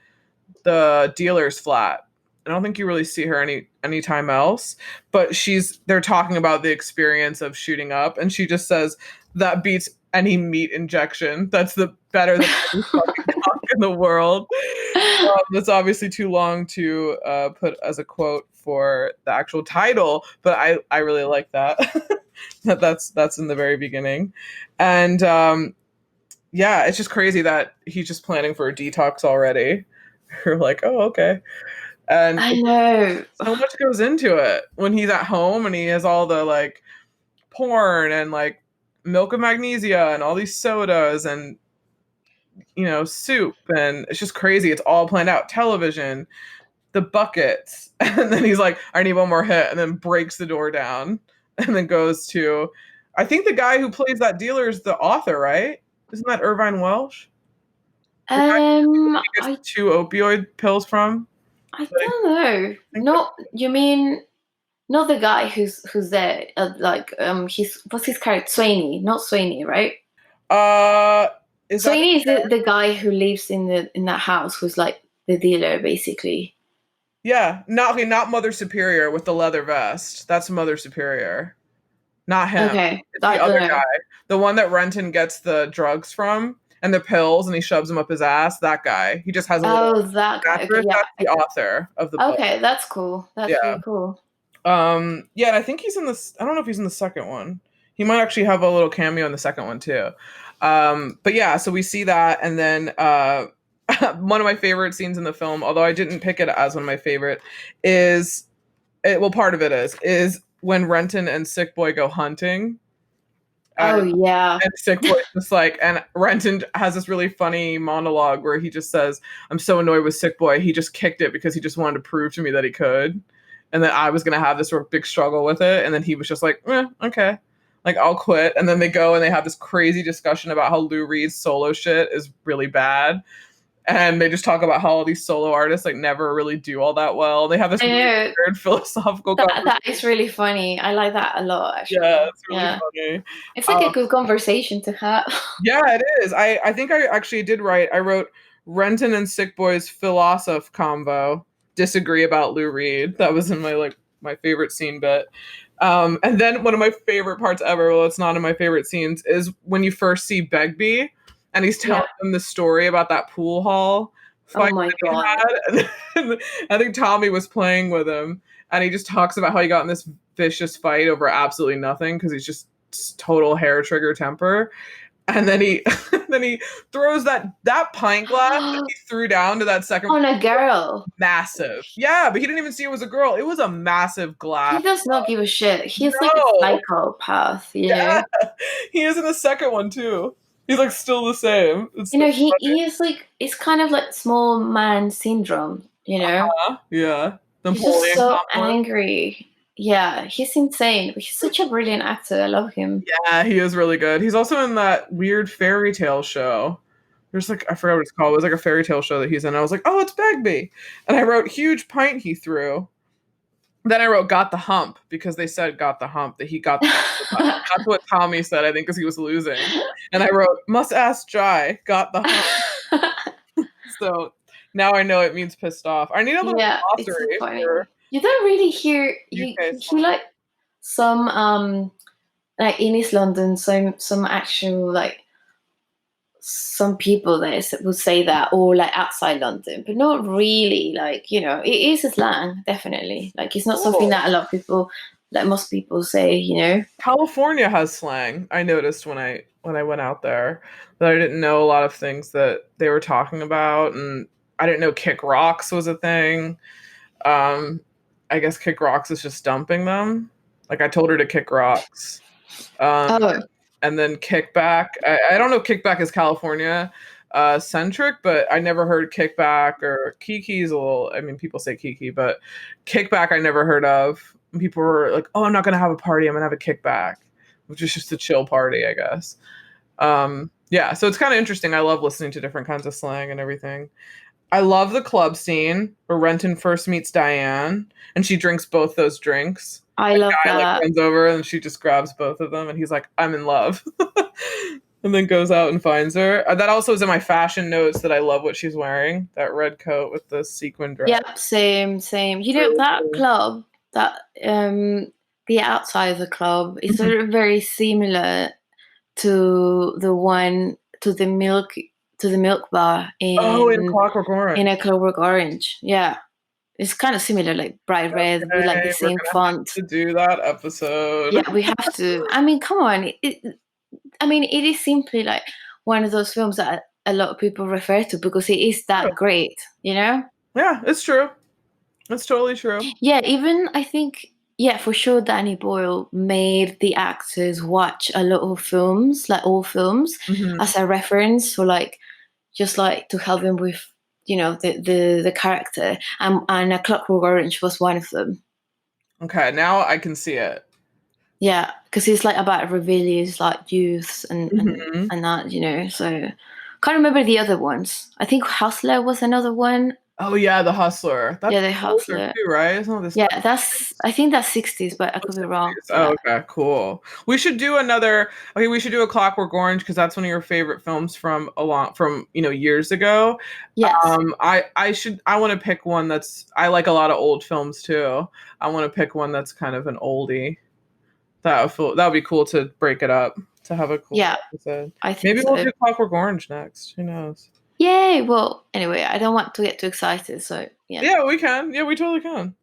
the dealer's flat. I don't think you really see her anytime else. But they're talking about the experience of shooting up, and she just says that beats any meat injection. That's the better than any fucking cock in the world. That's obviously too long to put as a quote for the actual title, but I really like that. That's in the very beginning, and yeah, it's just crazy that he's just planning for a detox already. You're like, oh, okay. And I know. so much goes into it when he's at home and he has all the like porn and like milk of magnesia and all these sodas and soup, and it's just crazy. It's all planned out. Television, the buckets, and then he's like, I need one more hit, and then breaks the door down and then goes to I think the guy who plays that dealer is the author, right? Isn't that Irvine Welsh? The guy he gets I the two opioid pills from? I I don't know. think Not you mean not the guy who's there? Like his what's his character? Sweeney, not Sweeney, right? uh is that Sweeney is the guy who lives in that house, who's like the dealer, basically. yeah, not okay, not Mother Superior with the leather vest. That's Mother Superior. Not him. Okay, It's the I don't other know. guy. The one that Renton gets the drugs from and the pills and he shoves them up his ass. That guy. He just has a little Oh, that guy. Okay, mattress. yeah. That's the author of the book. Okay, that's cool. That's Yeah. really cool. Yeah, and I think he's in this. I don't know if he's in the second one. He might actually have a little cameo in the second one too. But yeah, so we see that, and then one of my favorite scenes in the film, although I didn't pick it as one of my favorite, part of it is when Renton and Sick Boy go hunting. Oh And, yeah. and Sick Boy just like, and Renton has this really funny monologue where he just says, I'm so annoyed with Sick Boy. He just kicked it because he just wanted to prove to me that he could. And that I was going to have this sort of big struggle with it. And then he was just like, okay, like I'll quit. And then they go and they have this crazy discussion about how Lou Reed's solo shit is really bad. And they just talk about how all these solo artists like never really do all that well. They have this I really know. weird philosophical conversation. That is really funny. I like that a lot, actually. Yeah, it's really Yeah. funny. It's like a good conversation to have. Yeah, it is. I think I actually did write. I wrote Renton and Sick Boy's philosoph combo disagree about Lou Reed. That was in my favorite scene bit. And then one of my favorite parts ever, well, it's not in my favorite scenes, is when you first see Begbie and he's telling them the story about that pool hall fight Oh my that he god. had. And I think Tommy was playing with him and he just talks about how he got in this vicious fight over absolutely nothing because he's just total hair trigger temper. And then he then he throws that pint glass that he threw down to that second On a girl. massive. Yeah, but he didn't even see it was a girl. It was a massive glass. He does not give a shit. He's like No. a psychopath, you know? He is in the second one too. He's like still the same. It's You know, so he is like, it's kind of like small man syndrome, you know? yeah. He's just so complex. angry. Yeah, he's insane. But he's such a brilliant actor. I love him. Yeah, he is really good. He's also in that weird fairy tale show. There's like, I forgot what it's called. It was like a fairy tale show that he's in. I was like, oh, it's Begbie. And I wrote huge pint he threw. Then I wrote got the hump because they said got the hump, that he got the hump. That's what Tommy said, I think, because he was losing. And I wrote must ask Jai, got the hump. So now I know it means pissed off. I need a little glossary You don't really hear UK you hear slang. like some like in East London, some actual like some people there would say that, or like outside London, but not really. Like it is a slang, definitely. Like it's not something Cool. that a lot of people, like most people, say. California has slang. I noticed when I went out there that I didn't know a lot of things that they were talking about, and I didn't know kick rocks was a thing. Um, I guess kick rocks is just dumping them. Like I told her to kick rocks. Um, Oh, and then kickback. I don't know if kickback is California centric, but I never heard kickback or kiki's a little. I mean, people say kiki, but kickback I never heard of. And people were like, "Oh, I'm not gonna have a party. I'm gonna have a kickback," which is just a chill party, I guess. Yeah, so it's kind of interesting. I love listening to different kinds of slang and everything. I love the club scene where Renton first meets Diane and she drinks both those drinks. I love Guy like that. runs over and she just grabs both of them and he's like, I'm in love. And then goes out and finds her. That also is in my fashion notes that I love what she's wearing. That red coat with the sequin dress. Yep, same. Really That cool. club, that the outside of the club is Mhm. sort of very similar to the one to the milk bar Oh, in Clockwork in Orange. a Clockwork Orange. Yeah, it's kind of similar, like bright red with like the Okay, we're same gonna have font. to do that episode. Yeah, we have to. I mean, come on. I mean, it is simply like one of those films that a lot of people refer to because it is that great. Yeah, it's true. It's totally true. Yeah, even I think, yeah, for sure, Danny Boyle made the actors watch a lot of films, like all films, Hmm. as a reference, or like just like to help them with, the character. And A Clockwork Orange was one of them. Okay, now I can see it. Yeah, because it's like about rebellious like youths Hmm. and that. So can't remember the other ones. I think Hustler was another one. Oh yeah, The Hustler. That's Yeah, the older Hustler. too, right? It's not this Yeah, I think that's 60s, but I oh, could be wrong. 60s. Oh, Yeah. okay, cool. We should do another. Okay, we should do a Clockwork Orange because that's one of your favorite films from years ago. Yes. I want to pick one that's I like a lot of old films too. I want to pick one that's kind of an oldie. That would be cool to break it up to have a cool Yeah, episode. I think Maybe we'll so. do Clockwork Orange next. Who knows? Yay! Well, anyway, I don't want to get too excited, so yeah. Yeah, we can. Yeah, we totally can.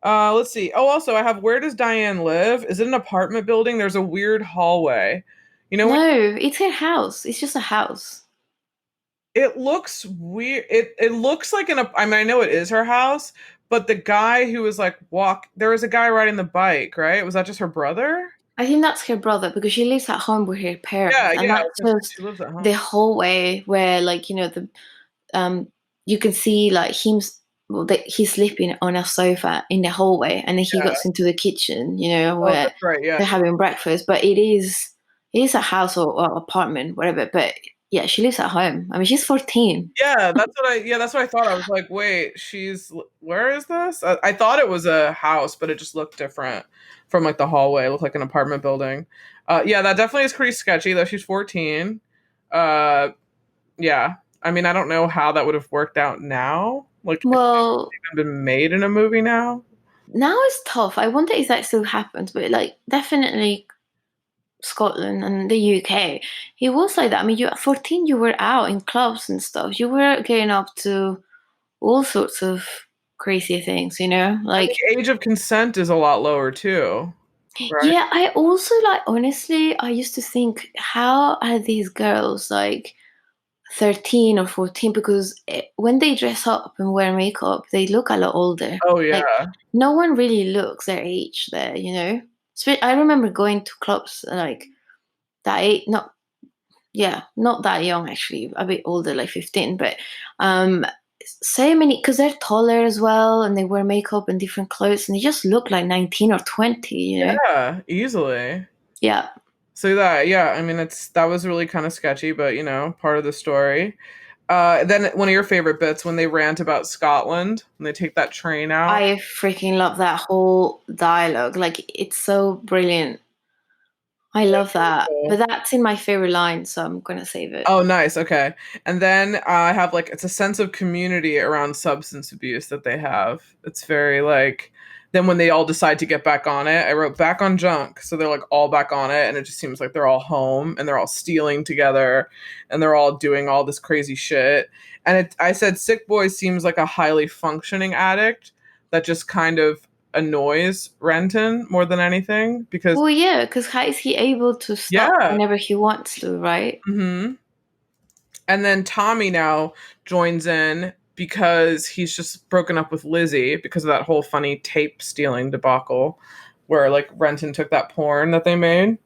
Let's see. Oh, also, I have where does Diane live? Is it an apartment building? There's a weird hallway. You know, when No, it's her house. It's just a house. it looks weird. It looks like I mean, I know it is her house, but the guy who was like there was a guy riding the bike, right? Was that just her brother? I think that's her brother because she lives at home with her Yeah, parents, and yeah. I that's was gonna say just she lives at home. the hallway where, like, the you can see like him. Well, he's sleeping on a sofa in the hallway, and then he Yeah. goes into the kitchen, Oh, where that's right. Yeah. they're having breakfast. But it is a house or apartment, whatever. But yeah, she lives at home. I mean, she's 14. That's what I thought. I was like, wait, where is this? I thought it was a house, but it just looked different from like the hallway. It looked like an apartment building. Yeah, that definitely is pretty sketchy though. She's 14. Uh, yeah. I mean, I don't know how that would have worked out now. Like, if Well, it's even been made in a movie now. now it's tough. I wonder if that still happens, but like definitely Scotland and the UK, it was like that. I mean, you at 14, you were out in clubs and stuff. You were getting up to all sorts of crazy things. And Like, the age of consent is a lot lower too, right? yeah, I also like honestly, I used to think, how are these girls like 13 or 14? Because when they dress up and wear makeup, they look a lot older. Oh Like, yeah. no one really looks their age there. I remember going to clubs like that age, not that young actually, a bit older, like 15. But um, so many, because they're taller as well, and they wear makeup and different clothes, and they just look like 19 or 20. Yeah, easily. Yeah. So yeah, I mean, that was really kind of sketchy, but part of the story. Then one of your favorite bits when they rant about Scotland, when they take that train out. I freaking love that whole dialogue. Like, it's so brilliant. I love Really that. But cool. that's in my favorite line, so I'm gonna save it. Oh, nice. Okay. And then I have like it's a sense of community around substance abuse that they have. It's very like then when they all decide to get back on it, I wrote back on junk. So they're like all back on it and it just seems like they're all home and they're all stealing together and they're all doing all this crazy shit. And I said Sick Boy seems like a highly functioning addict that just kind of annoys Renton more than anything because Well, yeah, because how is he able to stop yeah. whenever he wants to, right? Mhm. And then Tommy now joins in because he's just broken up with Lizzie because of that whole funny tape stealing debacle where like Renton took that porn that they made.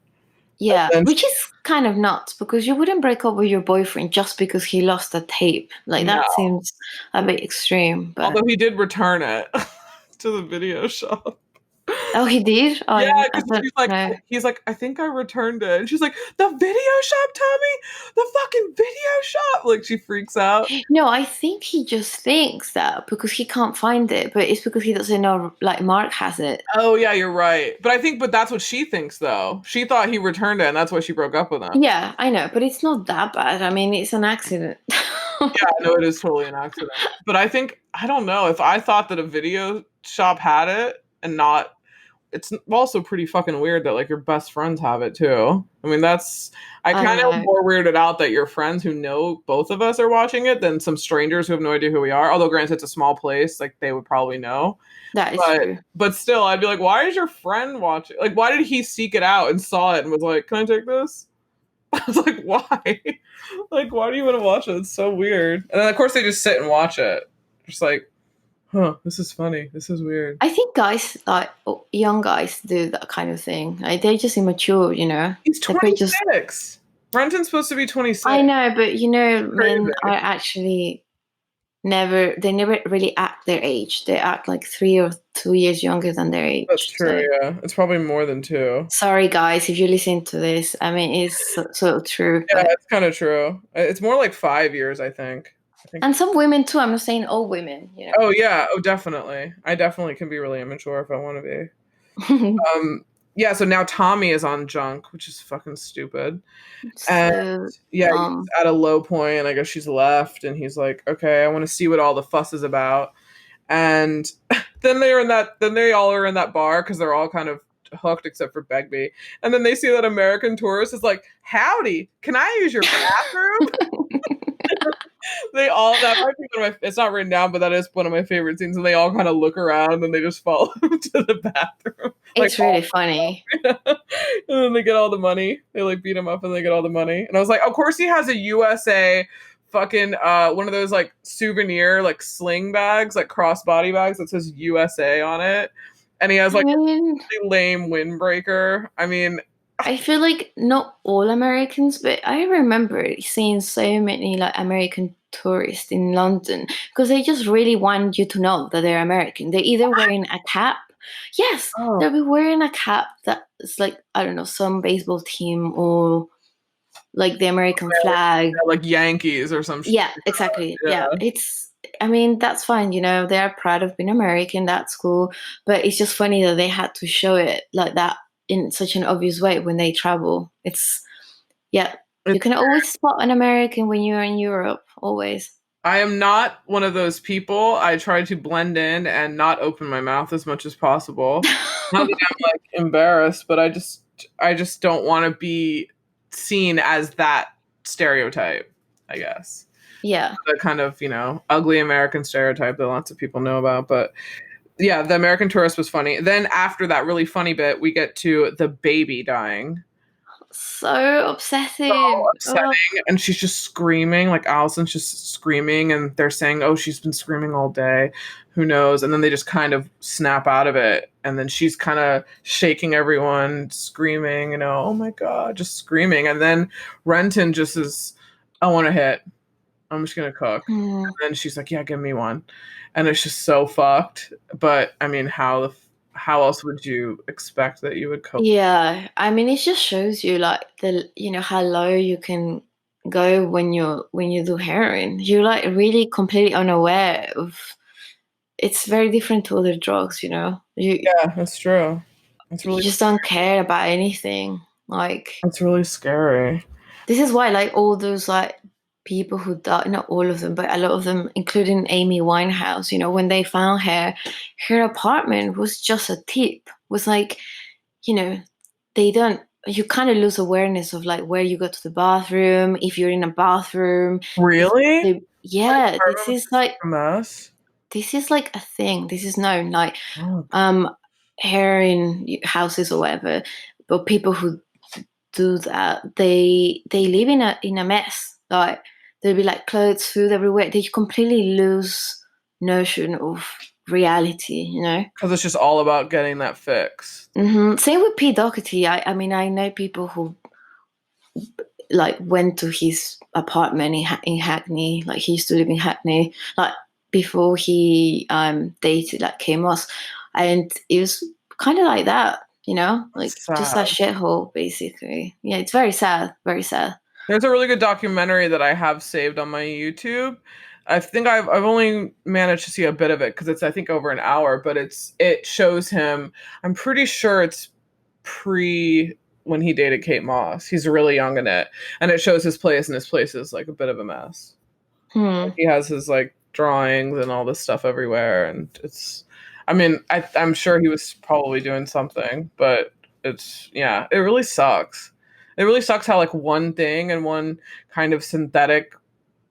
Yeah, And which is kind of nuts because you wouldn't break up with your boyfriend just because he lost a tape. Like no. that seems a bit extreme, but Although he did return it to the video shop. oh, he did. Oh, Yeah, I because don't know. he's like, I think I returned it. And she's like, the video shop, Tommy? The fucking video shop? Like she freaks out. No, I think he just thinks that because he can't find it, but it's because he doesn't know. Like Mark has it. Oh yeah, you're right. But that's what she thinks though. She thought he returned it and that's why she broke up with him. Yeah, I know, but it's not that bad. I mean, it's an accident. Yeah, no, it is totally an accident. But I don't know if I thought that a video shop had it and not. It's also pretty fucking weird that like your best friends have it too. I mean, I I kind of know. more weirded out that your friends who know both of us are watching it than some strangers who have no idea who we are. Although, granted, it's a small place, like they would probably know. That is But true. but still, I'd be like, why is your friend watching? Like, why did he seek it out and saw it and was like, can I take this? I was like, why? Like, why do you want to watch it? It's so weird. And then, of course, they just sit and watch it. Just like, huh, this is funny. This is weird. I think guys, like young guys, do that kind of thing. Like they're just immature, you know. He's They probably just. 26. Brenton's supposed to be 26. I know, but you know, Crazy. men are actually never. They never really act their age. They act like 3 or 2 years younger than their age. That's true, So, yeah. It's probably more than 2. sorry, guys, if you listen to this. I mean, it's so true. Yeah, But it's kind of true. It's more like 5 years, I think. and some women too. I'm not saying all women, you know. Oh, yeah. Oh, definitely. I definitely can be really immature if I want to be. Yeah, so now Tommy is on junk, which is fucking stupid. And So, yeah, he's at a low point, and I guess she's left, and he's like, okay, I want to see what all the fuss is about. And then they all are in that bar because they're all kind of hooked except for Begbie. And then they see that American tourist is like, howdy, can I use your bathroom? That might be one of my, it's not written down, but that is one of my favorite scenes. And they all kind of look around and they just follow him to the bathroom. it's really funny. And then they get all the money. They like beat him up and they get all the money. And I was like, of course he has a USA fucking one of those like souvenir like sling bags, like crossbody bags that says USA on it. And he has like a really lame windbreaker. I mean, I feel like not all Americans, but I remember seeing so many like American tourists in London because they just really want you to know that they're American. They're either wearing a cap. Yes, they'll be wearing a cap that's like, I don't know, some baseball team or like the American flag. Like Yankees or some shit. Yeah, exactly. Yeah. I mean, that's fine, you know, they're proud of being American, that's cool. But it's just funny that they had to show it like that in such an obvious way when they travel. You can always spot an American when you're in Europe, always. I am not one of those people. I try to blend in and not open my mouth as much as possible. Not that I'm like embarrassed, but I just don't want to be seen as that stereotype, I guess. Yeah. The kind of, ugly American stereotype that lots of people know about. But yeah, the American tourist was funny. Then after that really funny bit, we get to the baby dying. So upsetting. And she's just screaming, like Allison's just screaming, and they're saying, oh, she's been screaming all day, who knows? And then they just kind of snap out of it, and then she's kind of shaking everyone, screaming, oh my god, just screaming. And then Renton just is, I want to hit, I'm just gonna cook. And then she's like, yeah, give me one. And it's just so fucked. But I mean, how else would you expect that you would cope? Yeah, I mean, it just shows you like how low you can go when you do heroin. You're like really completely unaware of. It's very different to other drugs, Yeah, that's true. It's really you just don't care about anything. Like, That's really scary. this is why, like, all those, like, people who died, not all of them, but a lot of them, including Amy Winehouse, when they found her apartment was just a tip. Was like, you kind of lose awareness of, like, where you go to the bathroom, if you're in a bathroom. Really? Yeah, this is like A mess. a thing. This is known, like, Oh, hair in houses or whatever. But people who do that, they live in a mess. Like, there'll be, like, clothes, food everywhere. They completely lose notion of reality. because it's just all about getting that fix. Same with Pete Doherty. I mean, I know people who, like, went to his apartment in Hackney. Like, he used to live in Hackney, like, before he dated, like, Kate Moss, and it was kind of like that, like, just a Sad. shithole, basically. Yeah, it's very sad, very sad. There's a really good documentary that I have saved on my YouTube. I think I've only managed to see a bit of it because it's, I think, over an hour, but it shows him. I'm pretty sure it's pre when he dated Kate Moss. He's really young in it, and it shows his place, and his place is like a bit of a mess. Like, he has his, like, drawings and all this stuff everywhere, and it's. I mean, I'm sure he was probably doing something, but it really sucks. It really sucks how, like, one thing and one kind of synthetic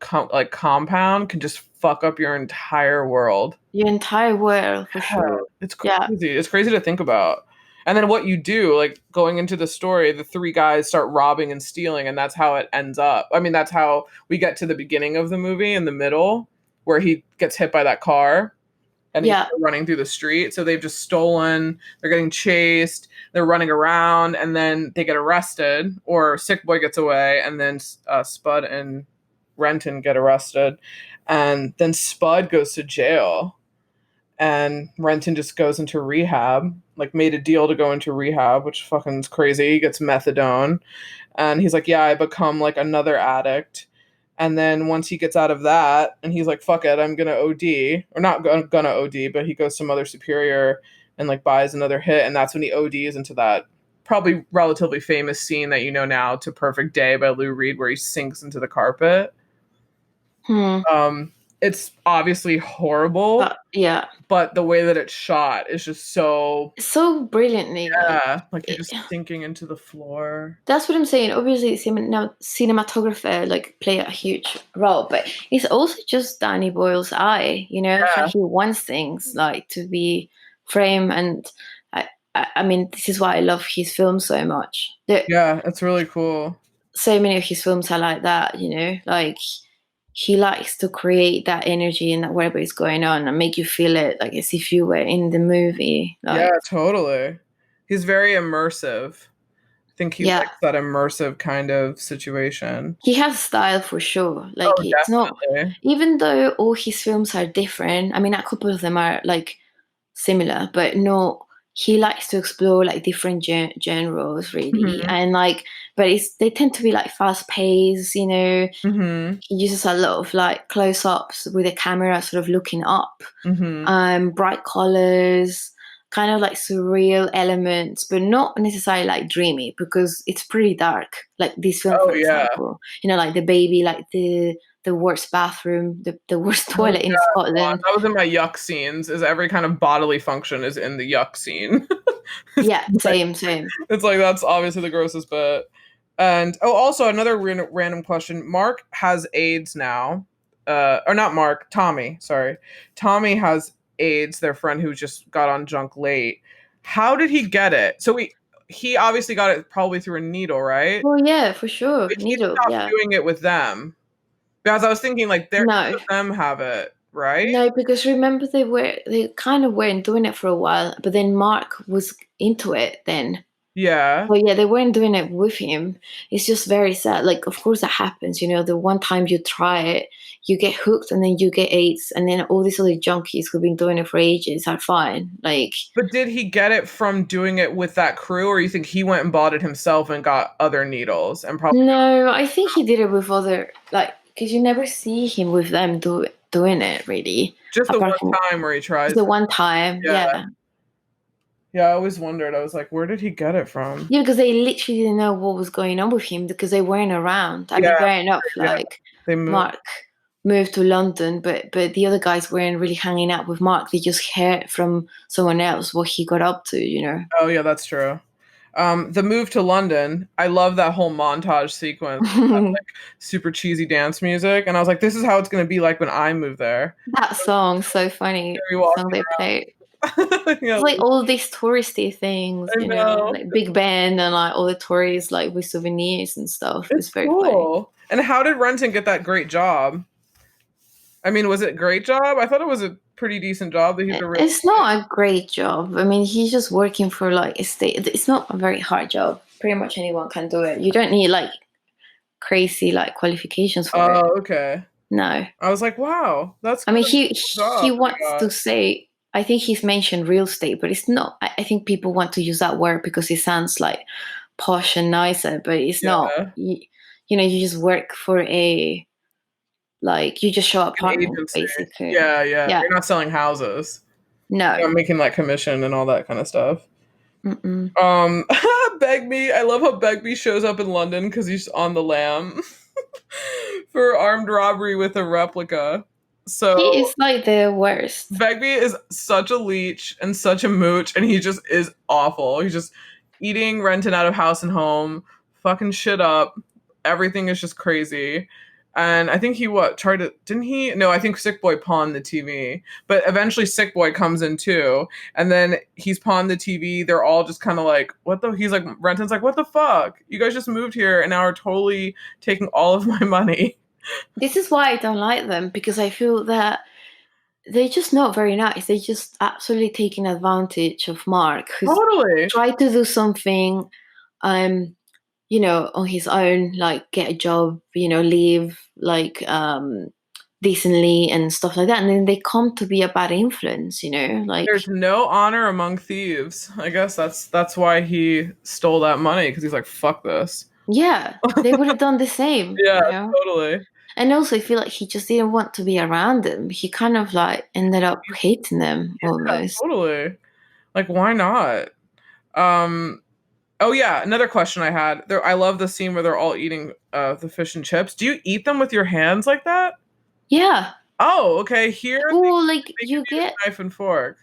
compound can just fuck up your entire world. Your entire world, for sure. It's Yeah. crazy. It's crazy to think about. And then what you do, like, going into the story, the three guys start robbing and stealing, and that's how it ends up. I mean, that's how we get to the beginning of the movie in the middle, where he gets hit by that car and he's running through the street. So they've just stolen, they're getting chased, they're running around, and then they get arrested, or Sick Boy gets away, and then Spud and Renton get arrested. And then Spud goes to jail, and Renton just goes into rehab, like, made a deal to go into rehab, which fucking is crazy. He gets methadone, and he's like, yeah, I become, like, another addict. And then once he gets out of that, and he's like, fuck it, I'm gonna OD, or not gonna OD, but he goes to Mother Superior and, like, buys another hit, and that's when he ODs into that probably relatively famous scene that you know now, To Perfect Day by Lou Reed, where he sinks into the carpet. It's obviously horrible, but the way that it's shot is just so brilliantly. Like you're just sinking into the floor. That's what I'm saying. Obviously, cinematographer, like, play a huge role, but it's also just Danny Boyle's eye. How he wants things, like, to be framed, and I mean, this is why I love his films so much. It's really cool. So many of his films are like that. Like, he likes to create that energy and that whatever is going on and make you feel it, like, as if you were in the movie. Like, yeah, totally. He's very immersive. I think he likes that immersive kind of situation. He has style for sure. Like, it's definitely not, even though all his films are different. I mean, a couple of them are, like, similar, but no, he likes to explore, like, different genres, really. And, like, but they tend to be, like, fast paced. He uses a lot of, like, close ups with the camera sort of looking up, bright colors, kind of, like, surreal elements, but not necessarily, like, dreamy, because it's pretty dark. Like this film, for example, like the baby, like the worst bathroom, the worst toilet in Scotland. That was in my yuck scenes. Is every kind of bodily function is in the yuck scene. Same. It's like, that's obviously the grossest bit. And also another random question. Mark has AIDS now, or not Mark. Tommy. Sorry, Tommy has AIDS. Their friend who just got on junk late. How did he get it? So he obviously got it probably through a needle, right? Oh yeah, for sure. But needle. He stopped doing it with them. Because I was thinking, like, none of them have it, right? No, because remember they kind of weren't doing it for a while, but then Mark was into it then. Yeah. Well, yeah, they weren't doing it with him. It's just very sad. Like, of course that happens, the one time you try it, you get hooked, and then you get AIDS, and then all these other junkies who've been doing it for ages are fine. Like, but did he get it from doing it with that crew, or you think he went and bought it himself and got other needles and probably? No, I think he did it with other, like, because you never see him with them doing it, really. Just the one time where he tries. The one time, yeah. Yeah, I always wondered. I was like, where did he get it from? Yeah, because they literally didn't know what was going on with him because they weren't around. I mean, Yeah, fair enough. yeah. Like They moved. Mark moved to London, but the other guys weren't really hanging out with Mark. They just heard from someone else what he got up to. You know. Oh yeah, that's true. The move to London, I love that whole montage sequence, like super cheesy dance music, and I was like, this is how it's gonna be like when I move there. That song, so funny. We The song walking they played. around. It's Yeah, like all these touristy things, I you know, know. like Big Ben and like all the tourists like with souvenirs and stuff. It's It's very funny. cool. And how did Renton get that great job? I mean, was it a great job? I thought it was a pretty decent job that he had to really. It's not a great job. I mean, he's just working for like a state. It's not a very hard job. Pretty much anyone can do it. You don't need like crazy like qualifications for it. Oh, okay. No. I was like, wow, that's I mean, kind of a cool he job that he wants got. to say. I think he's mentioned real estate, but it's not. I think people want to use that word because it sounds like posh and nicer, but it's not. Yeah, You know, you just work for a like you just show an apartment agency. basically. Yeah, yeah. Yeah. You're not selling houses. You're No. not making like commission and all that kind of stuff. Mm-mm. Begbie. I love how Begbie shows up in London because he's on the lam for armed robbery with a replica. He So is like the worst. Begbie is such a leech and such a mooch, and he just is awful. He's just eating Renton out of house and home, fucking shit up. Everything is just crazy. And I think he tried to didn't he? No, I think Sick Boy pawned the TV. But eventually Sick Boy comes in too. And then he's pawned the TV. They're all just kind of like, what the he's like Renton's like, what the fuck? You guys just moved here and now are totally taking all of my money. This is why I don't like them because I feel that they're just not very nice. They're just absolutely taking advantage of Mark, who's Totally. tried to do something, you know, on his own, like get a job, you know, live like decently and stuff like that, and then they come to be a bad influence, you know, like There's no honor among thieves. I guess that's why he stole that money because he's like, fuck this. yeah, they would have done the same, Yeah, you know. totally. And also, I feel like he just didn't want to be around them. He kind of like ended up hating them Yeah, almost. totally. Like, why not? Um. Oh yeah, another question I had. There, I love the scene where they're all eating the fish and chips. Do you eat them with your hands like that? Yeah. Oh, okay. Here they Well, like make you you use get. a knife and fork.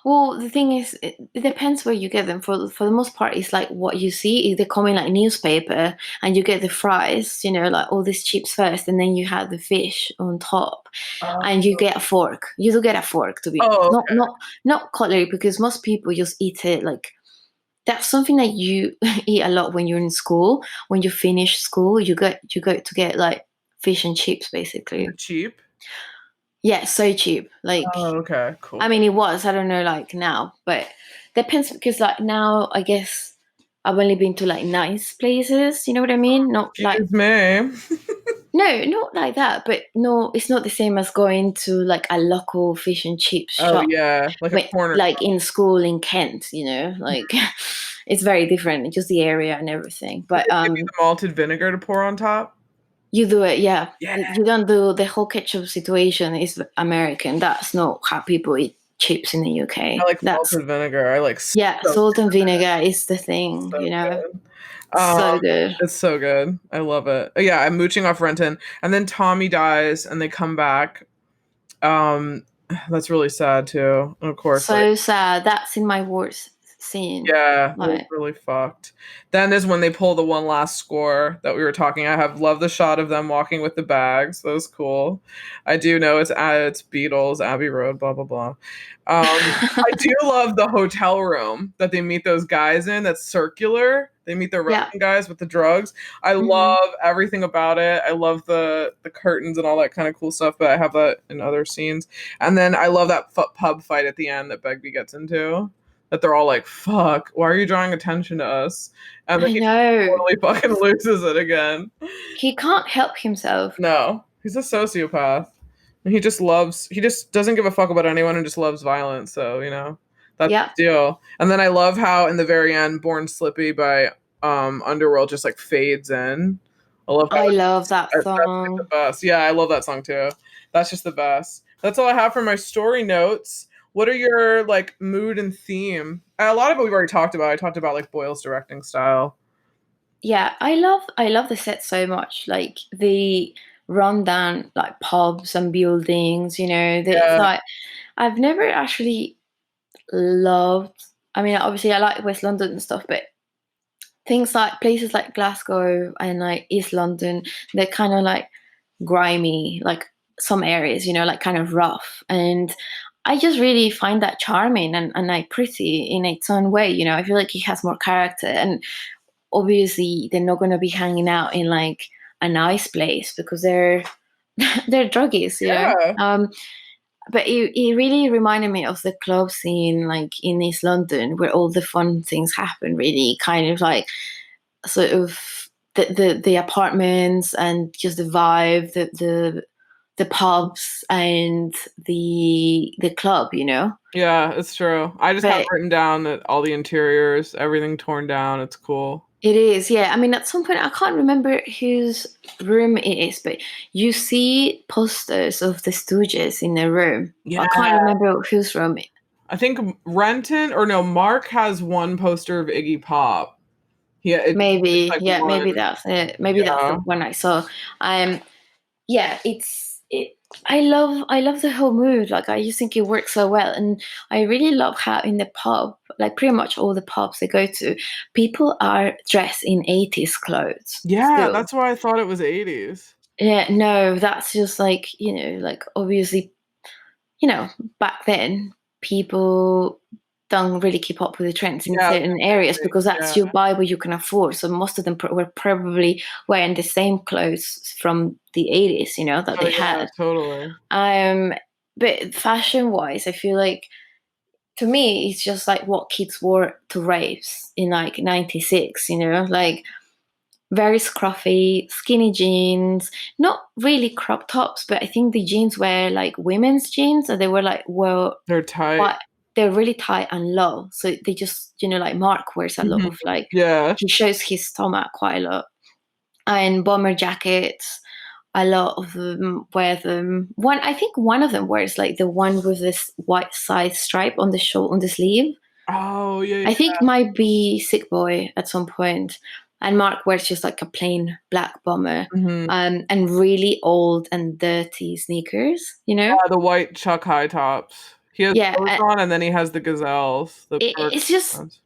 Well, the thing is, it depends where you get them. For the most part, it's like what you see. They come in like newspaper, and you get the fries. You know, like all these chips first, and then you have the fish on top, Oh, and you get a fork. You do get a fork, to be honest. oh, Not cutlery, because most people just eat it like that's something that you eat a lot when you're in school. When you finish school, you go to get like fish and chips, is basically. it cheap? Yeah, so cheap. Like, Oh, okay, I cool. mean, it was. I don't know, like now, but depends because like now, I guess I've only been to like nice places. You know what I mean? Not like Excuse me. no, not like that. But no, it's not the same as going to like a local fish and chip Oh shop. yeah, like a corner Like shop. in school in Kent, you know, like it's very different, just the area and everything. Did But they give you the malted vinegar to pour on top? you do it, yeah. Yeah, You don't do the whole ketchup situation is American. That's not how people eat chips in the I UK. like That's malted vinegar. I like yeah, soak salt and it in it. vinegar is the thing, So you know. good. So good. It's so good. I love it. Yeah, I'm mooching off Renton, and then Tommy dies, and they come back. Um, that's really sad too. And of course, like So sad. That's in my worst scene. yeah, it was Like really fucked. Then is when they pull the one last score that we were talking. I have loved the shot of them walking with the bags. That was cool. I do know it's Beatles, Abbey Road, blah blah blah. I do love the hotel room that they meet those guys in. That's circular. They meet the yeah. Russian guys with the drugs. I Hmm. love everything about it. I love the curtains and all that kind of cool stuff. But I have that in other scenes. And then I love that pub fight at the end that Begbie gets into that they're all like, fuck, why are you drawing attention to us? And then I he know. totally fucking loses it again. He can't help himself. No, he's a sociopath. And he just doesn't give a fuck about anyone and just loves violence. So, that's Yeah. the deal. And then I love how in the very end, Born Slippy by Underworld just like fades in. I love how I love that that's like the song. best. Yeah, I love that song too. That's just the best. That's all I have for my story notes. What are your like mood and theme A lot of it we've already talked about. I talked about like Boyle's directing style. Yeah, I love the set so much. Like the rundown, like pubs and buildings. It's Yeah, like I've never actually loved. I mean, obviously, I like West London and stuff, but things like places like Glasgow and like East London, they're kind of like grimy, like some areas, like kind of rough. And I just really find that charming and like pretty in its own way. I feel like it has more character. And obviously, they're not going to be hanging out in like a nice place because they're they're druggies. yeah, But it really reminded me of the club scene, like in East London, where all the fun things happen. Really, kind of like sort of the apartments and just the vibe, the pubs and the club. yeah. It's true. I just have But written down that all the interiors, everything torn down. It's cool. it is, yeah. I mean, at some point, I can't remember whose room it is, but you see posters of the Stooges in the room. Yeah, I can't remember whose room. I think Renton or no, Mark has one poster of Iggy Pop. Yeah, it's Maybe, like yeah, one. maybe that's it. Maybe that's the Yeah, one I saw. Um, yeah, it. I love the whole mood. Like I just think it works so well, and I really love how in the pub, like pretty much all the pubs they go to, people are dressed in 80s clothes yeah. still. That's why I thought it was 80s. Yeah, no, that's just like, like obviously, you know, back then people don't really keep up with the trends in Yeah, certain areas definitely. because that's Yeah, your buy what you can afford. So most of them were probably wearing the same clothes from the 80s, that oh they yeah, had. totally. Um, but fashion wise, I feel like to me, it's just like what kids wore to raves in like 96, like very scruffy, skinny jeans, not really crop tops, but I think the jeans were like women's jeans, and they were like, well, They're tight. quite, they're really tight and low. So they just, like Mark wears a lot Mhm. of like, Yeah, he shows his stomach quite a lot. And bomber jackets, a lot of them wear them. I think one of them wears like the one with this white side stripe on the shoulder, on the sleeve. oh yeah, I yeah. think might be Sick Boy at some point. And Mark wears just like a plain black bomber, Mhm. and really old and dirty sneakers. The white Chuck high tops. He has Yeah, those on, and then he has the gazelles, the it's park just, ones.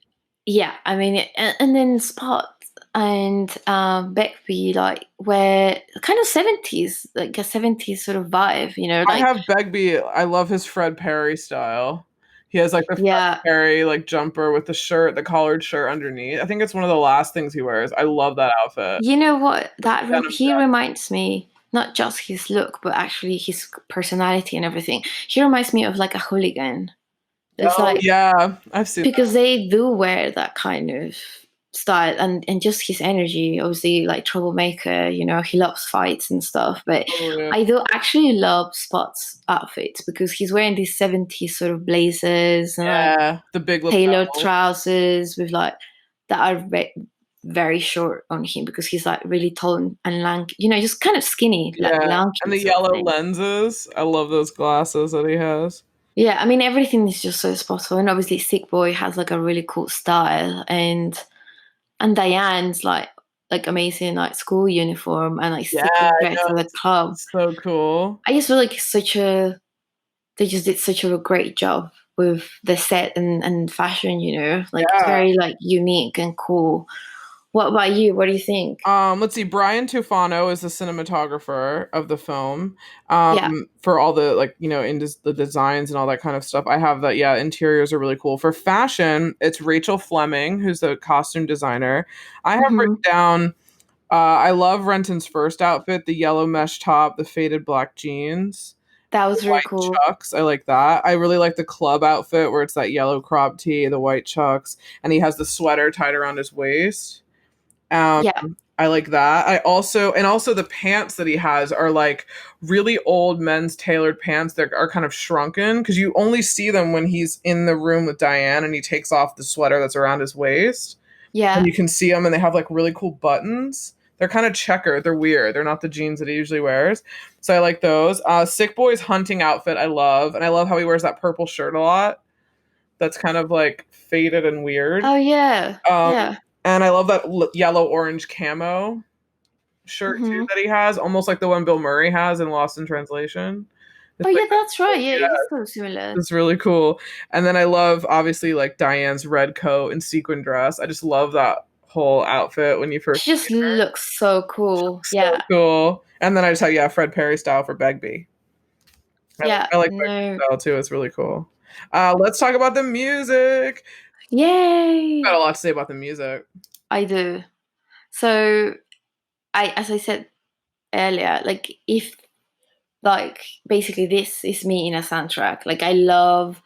yeah. I mean, and then Spot and Beckby like wear kind of 70s, like a 70s sort of vibe, I like, have Begbie. I love his Fred Perry style. He has like the Fred yeah. Perry like jumper with the shirt, the collared shirt underneath. I think it's one of the last things he wears. I love that outfit. You know what? Denim He jacket. reminds me, not just his look, but actually his personality and everything. He reminds me of like a hooligan. It's Oh like, yeah, I've seen because they do wear that kind of style, and just his energy, obviously like troublemaker, he loves fights and stuff. But that. Oh, yeah. I do actually love Spot's outfits because he's wearing these 70s sort of blazers and like Yeah, the big tailored lapels. trousers with like that are very short on him because he's like really tall and lanky, just kind of skinny, like Yeah, and lanky the sort of yellow thing. lenses. I love those glasses that he has. Yeah, I mean everything is just so spot on. Obviously, Sick Boy has like a really cool style, and Diane's like amazing like school uniform and like Yeah, sequin I dress know. at the club. It's so cool. I just feel like they just did such a great job with the set and fashion. Like it's Yeah. very like unique and cool. What about you? What do you think? Let's see. Brian Tufano is the cinematographer of the film. Yeah. For all the like, the designs and all that kind of stuff. I have that. Yeah, interiors are really cool. For fashion, it's Rachel Fleming, who's the costume designer. I have Hmm. written down. I love Renton's first outfit, the yellow mesh top, the faded black jeans, That the was really white cool. chucks. I like that. I really like the club outfit where it's that yellow crop tee, the white chucks, and he has the sweater tied around his waist. Um, Yeah. I like that. And also the pants that he has are like really old men's tailored pants that are kind of shrunken because you only see them when he's in the room with Diane and he takes off the sweater that's around his waist. And Yeah. you can see them and they have like really cool buttons. They're kind of checkered. They're weird. They're not the jeans that he usually wears. So I like those. Sick Boy's hunting outfit I love. And I love how he wears that purple shirt a lot. that's kind of like faded and weird. Oh yeah, Um, yeah. and I love that yellow orange camo shirt too Hmm. that he has, almost like the one Bill Murray has in Lost in Translation. Oh It's like yeah, that's right. Yeah, yeah, it is so similar. it's really cool. And then I love obviously like Diane's red coat and sequin dress. I just love that whole outfit when you first She just see her. looks so cool. So Yeah, cool. And then I just have yeah, Fred Perry style for Begbie. yeah. I like Begbie No, style too. It's really cool. Let's talk about the music. Got a yay! lot to say about the music. I do. So as I said earlier, like if like basically this is me in a soundtrack. Like I love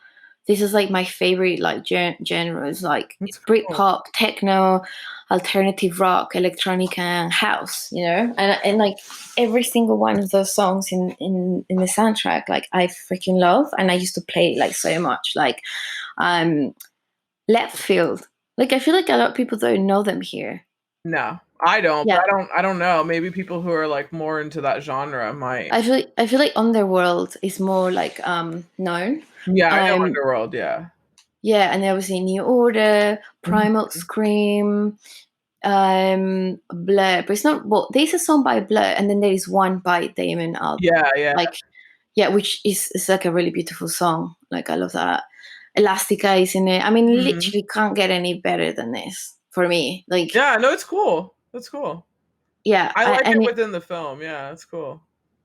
this is like my favorite like genres like That's cool. Britpop, techno, alternative rock, electronica, and house. You know, and like every single one of those songs in the soundtrack, like I freaking love, and I used to play it like so much. Like um, Left Field. Like I feel like a lot of people don't know them here. No, I don't, but Yeah, I don't know. Maybe people who are like more into that genre might. I feel like Underworld is more like known. Yeah, I know Um, Underworld, yeah. yeah, and there was a New Order, Primal Mhm. Scream, Blur. But it's not well. There's a song by Blur, and then there is one by Damon Albarn. Yeah, yeah. Like yeah, which is like a really beautiful song. Like I love that. Elastica is in it. I mean, Mhm. literally can't get any better than this for me. Like Yeah, no, it's cool. That's cool. yeah, I like it and within the film. Yeah, it's cool.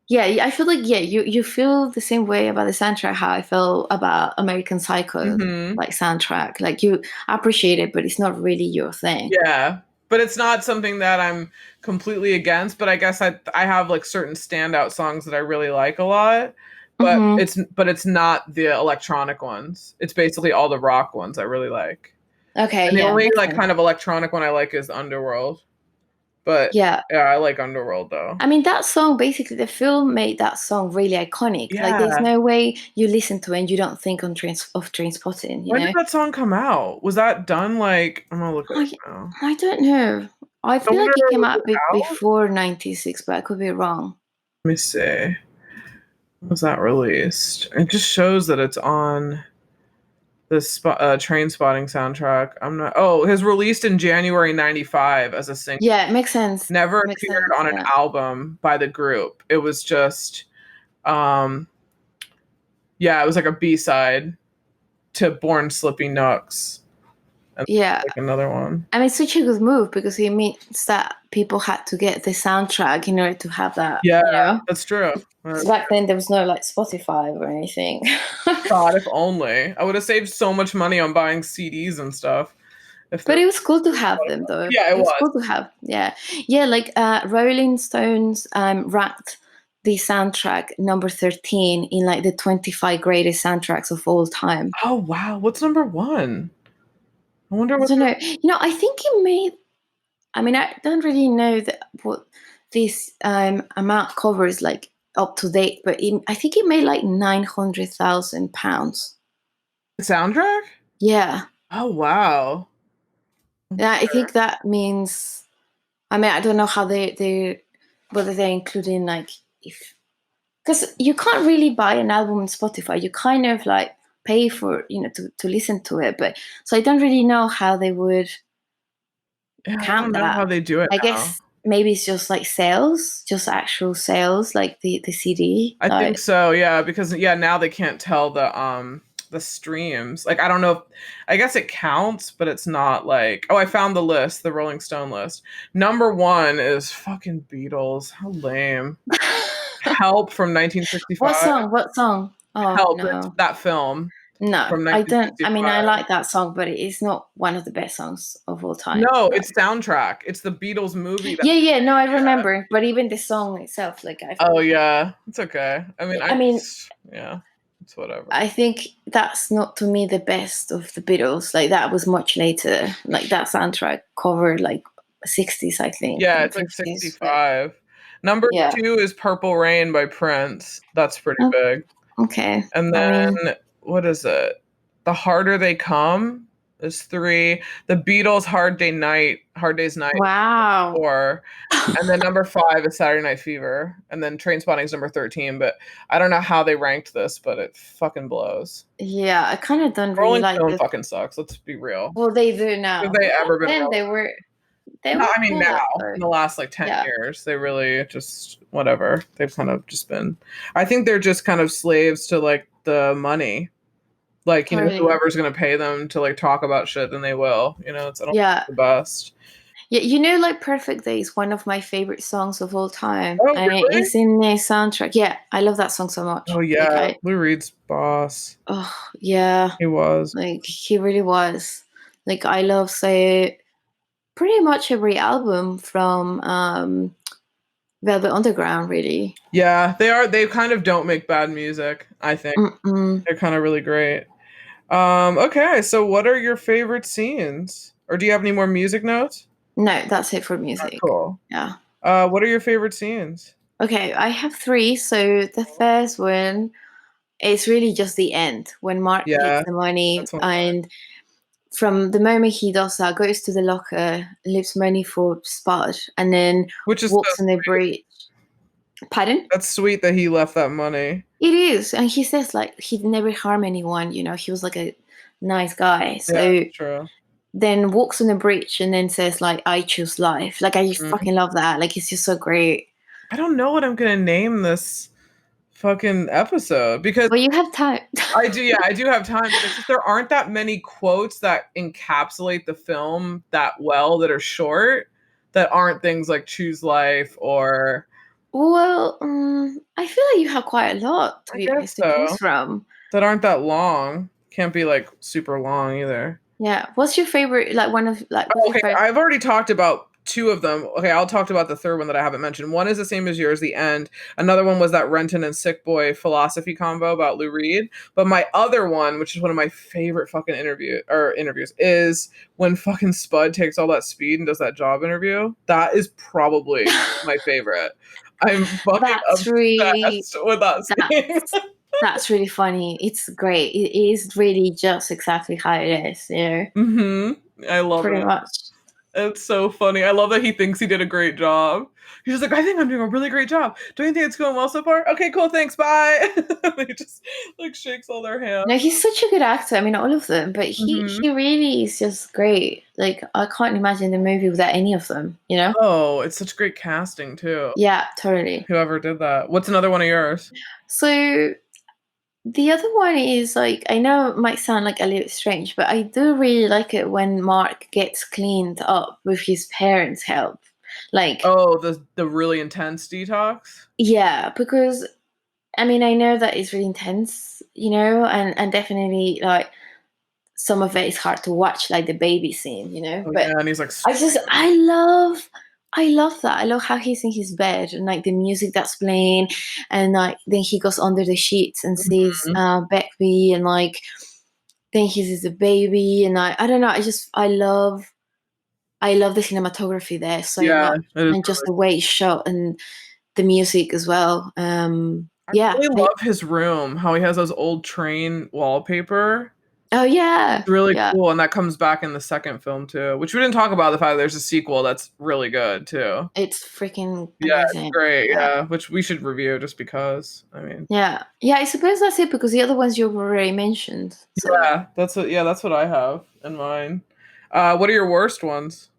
yeah, I feel like yeah, you feel the same way about the soundtrack how I felt about American Psycho Mhm. like soundtrack. Like you appreciate it, but it's not really your thing. Yeah. But it's not something that I'm completely against, but I guess I have like certain standout songs that I really like a lot. Hmm. But it's not the electronic ones. It's basically all the rock ones I really like. Okay, And the yeah, only makes like sense. kind of electronic one I like is Underworld. But Yeah, yeah, I like Underworld though. I mean that song basically the film made that song really iconic. Like there's Yeah. no way you listen to it and you don't think of Trainspotting. You When did know, that song come out? Was that done like I'm gonna look it up I now. I don't know. I I feel wonder like it came was out it out? before '96, but I could be wrong. Let me see. When was that released? It just shows that it's on the Train Spotting soundtrack. I'm not. Oh, it was released in January '95 as a single. Yeah, it makes sense. Never Makes appeared sense. on an Yeah. album by the group. It was just, um, yeah, it was like a B side to Born Slippy Nooks, and Yeah. like another one. I mean, it's such a good move because it means that people had to get the soundtrack in order to have that, Yeah, you know? that's true. 'Cause back then there was no like Spotify or anything. God, if only. I would have saved so much money on buying CDs and stuff. If there But it was cool to was have them though. yeah, it It was was. cool to have, yeah. Yeah, like Rolling Stones ranked the soundtrack number 13 in like the 25 greatest soundtracks of all time. Oh wow, what's number one? I wonder I what don't know. You know, I think it made I mean, I don't really know what this amount covers, like up to date, but I think it made like £900,000. the soundtrack? Yeah, Oh wow. yeah. I think that means. I mean, I don't know how they whether they're including like if because you can't really buy an album on Spotify. You kind of like pay for to listen to it, but so I don't really know how they would Yeah, I don't count know that. how they do it I now. guess maybe it's just like sales, just actual sales, like the CD. I think Like, so, yeah, because yeah, now they can't tell the streams. Like I don't know if I guess it counts, but it's not like oh, I found the list, the Rolling Stone list. Number one is fucking Beatles. How lame. Help from what 1965. song? What song? Oh Help, it's no, that film no, from I don't. I mean, I 1965. like that song, but it is not one of the best songs of all time. No, Like, it's soundtrack. It's the Beatles movie that yeah, yeah, no, I remember, but even the song itself, like oh yeah, it's okay. I mean, I mean, yeah, it's whatever. I think that's not to me the best of the Beatles. Like that was much later. Like that soundtrack covered like 60s, I think, Yeah, and it's like 50s. But 65. Number yeah, 2 is Purple Rain by Prince. That's pretty oh, big. okay. And I mean, then what is it? The Harder They Come is 3. The Beatles, Hard Day's Night, Wow. 4. And then number 5 is Saturday Night Fever. And then Trainspotting is number 13. But I don't know how they ranked this, but it fucking blows. Yeah, I kind of don't really Rolling like Stone it. fucking sucks. Let's be real. Well, they do now. Have they ever been? Then they were No, I mean cool, now though. in the last like 10 Yeah. years, they really just whatever. They've kind of just been. I think they're just kind of slaves to like the money. Like, you know, Totally. whoever's gonna pay them to like talk about shit, then they will. You know, it's I don't think Yeah. it's the best. Yeah, you know, like Perfect Day is one of my favorite songs of all time. Oh, And really? it's in the soundtrack. Yeah, I love that song so much. Oh yeah, Lou Reed's boss. Oh, yeah. He was. Like, he really was. Like, I love, say, pretty much every album from Velvet Underground, really. Yeah, they are. They kind of don't make bad music. I think Mm-mm. they're kind of really great. Okay, so what are your favorite scenes, or do you have any more music notes? No, that's it for Oh, music. cool. Yeah. What are your favorite scenes? Okay, I have 3. So the first one is really just the end when Mark Yeah, takes the money, that's one of mine. and from the moment he does that, goes to the locker, leaves money for Spud, and then Which is walks so on the sweet. bridge. Pardon? That's sweet that he left that money. It is, and he says like he'd never harm anyone. You know, he was like a nice guy. So Yeah, true. then walks on the bridge and then says like, "I choose life." Like, I just Mhm. fucking love that. Like, it's just so great. I don't know what I'm gonna name this fucking episode because But you have time. I do. Yeah, I do have time, but it's just there aren't that many quotes that encapsulate the film that well that are short. That aren't things like "choose life" or. Well, I feel like you have quite a lot to I be guess honest to so. choose from. That aren't that long. Can't be like super long either. Yeah. What's your favorite? Like, one of like. What's your Okay, favorite? I've already talked about 2 of them. Okay, I'll talk about the third one that I haven't mentioned. One is the same as yours, the end. Another one was that Renton and Sick Boy philosophy combo about Lou Reed. But my other one, which is one of my favorite fucking interviews, is when fucking Spud takes all that speed and does that job interview. That is probably my favorite. I'm fucking That's really obsessed with that scene. that's really funny. It's great. It is really just exactly how it is. You know, I love pretty it. much. It's so funny. I love that he thinks he did a great job. He's just like, I think I'm doing a really great job. Don't you think it's going well so far? Okay, cool, thanks, bye. He just like shakes all their hands. No, he's such a good actor. I mean, all of them, but he really is just great. Like, I can't imagine the movie without any of them. You know? Oh, it's such great casting too. Yeah, totally. Whoever did that. What's another one of yours? So the other one is like, I know it might sound like a little strange, but I do really like it when Mark gets cleaned up with his parents' help. Like, Oh, the really intense detox. yeah, because I mean, I know that it's really intense, you know, and definitely like some of it is hard to watch, like the baby scene, you know. Oh, But yeah, and he's like, I love that. I love how he's in his bed and like the music that's playing, and like then he goes under the sheets and sees Becky, and like then he sees the baby, and I don't know. I love the cinematography there so yeah, much, it is and just really the way it's shot and the music as well. I Yeah. really love his room. How he has those old train wallpaper. Oh yeah. It's really Yeah. cool, and that comes back in the second film too, which we didn't talk about the fact that there's a sequel that's really good too. It's freaking Yeah, amazing. it's great. Yeah. Yeah, which we should review just because. I mean, Yeah. I suppose that's it because the other ones you've already mentioned. So. yeah, that's what I have in mind. What are your worst ones?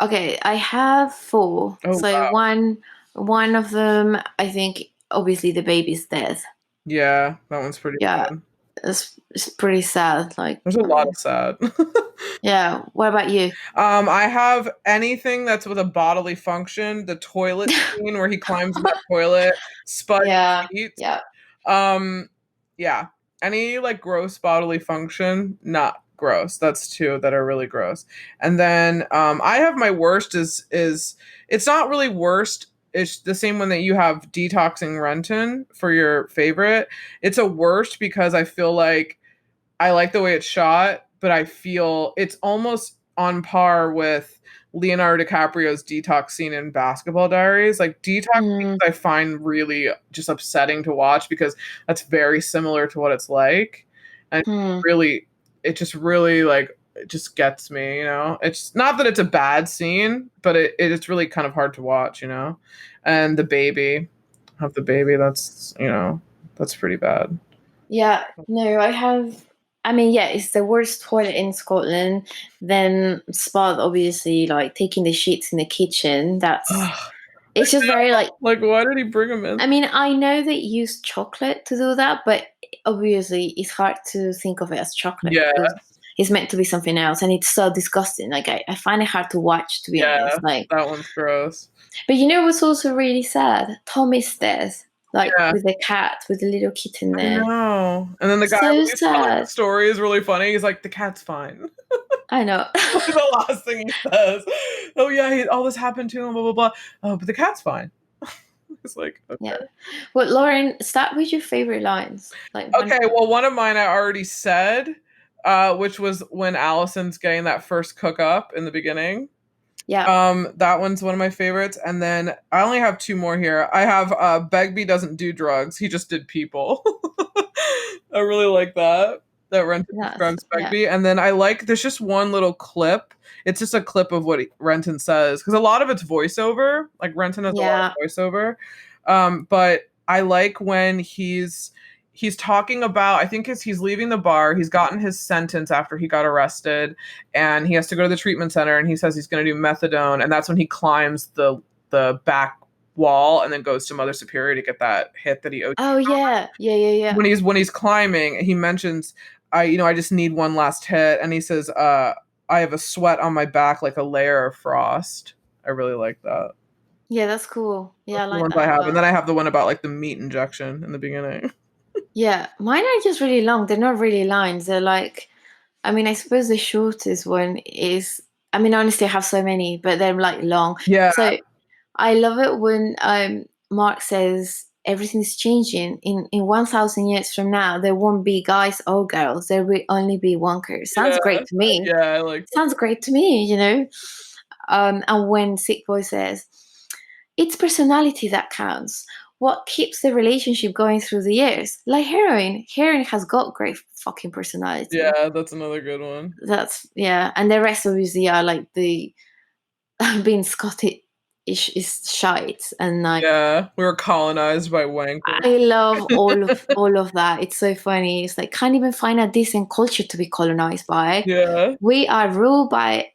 Okay, I have 4. Oh, So wow. one of them, I think, obviously the baby's dead. Yeah, that one's pretty Yeah, bad. it's pretty sad. Like, There's a I lot mean, of sad. yeah. What about you? I have anything that's with a bodily function. The toilet scene where he climbs in that toilet, Spud Yeah. eats. Yeah. Yeah. Any like gross bodily function, not gross. That's 2 that are really gross. And then I have my worst is it's not really worst. It's the same one that you have, detoxing Renton for your favorite. It's a worst because I feel like I like the way it's shot, but I feel it's almost on par with Leonardo DiCaprio's detox scene in Basketball Diaries. Like detox scenes I find really just upsetting to watch because that's very similar to what it's like. And really it just really like it just gets me, you know. It's not that it's a bad scene, but it's really kind of hard to watch, you know. And the baby, have the baby, that's, you know, that's pretty bad. Yeah, no, I have. I mean, yeah, it's the worst toilet in Scotland. Then Spot, obviously, like taking the shits in the kitchen. It's just very like. Like, why did he bring him in? I mean, I know they use chocolate to do that, but obviously, it's hard to think of it as chocolate Yeah. because it's meant to be something else, and it's so disgusting. Like, I find it hard to watch, to be honest. Like, that one's gross. but you know what's also really sad? Tommy's death, like Yeah. with the cat, with the little kitten I there. know. And then the guy So who's telling the sad. story is really funny. He's like, the cat's fine. I know. The last thing he says. Oh yeah, all this happened to him, blah blah blah. Oh, but the cat's fine. It's like, okay. Yeah. Well, Lauren, start with your favorite lines. Like, Okay, well, one of mine I already said, which was when Allison's getting that first cook up in the beginning. Yeah. That one's one of my favorites. And then I only have two more here. I have Begbie doesn't do drugs. He just did people. I really like that. That Renton describes Begbie. Yeah. And then I like, there's just one little clip. It's just a clip of what Renton says. Because a lot of it's voiceover. Like Renton has a lot of voiceover. But I like when he's talking about, I think he's leaving the bar. He's gotten his sentence after he got arrested, and he has to go to the treatment center, and he says he's going to do methadone, and that's when he climbs the back wall and then goes to Mother Superior to get that hit that he owed. Oh yeah. When he's climbing, he mentions, I just need one last hit, and he says, I have a sweat on my back like a layer of frost. I really like that. Yeah, that's cool. Yeah, that's I like that. I have, and then I have the one about like the meat injection in the beginning. Yeah, mine are just really long. They're not really lines. They're like, I mean, I suppose the shortest one is, I mean, honestly, I have so many, but they're like long. Yeah. So I love it when Mark says everything's changing. In 1,000 years from now, there won't be guys or girls. There will only be wonkers. Sounds great to me. Yeah, I like that. Sounds great to me, you know. And when Sick Boy says, it's personality that counts. What keeps the relationship going through the years? Like heroin. Heroin has got great fucking personality. Yeah, that's another good one. And the rest obviously are like the being Scottish is shite, and like we were colonized by wankers. I love all of that. It's so funny. It's like can't even find a decent culture to be colonized by. Yeah, we are ruled by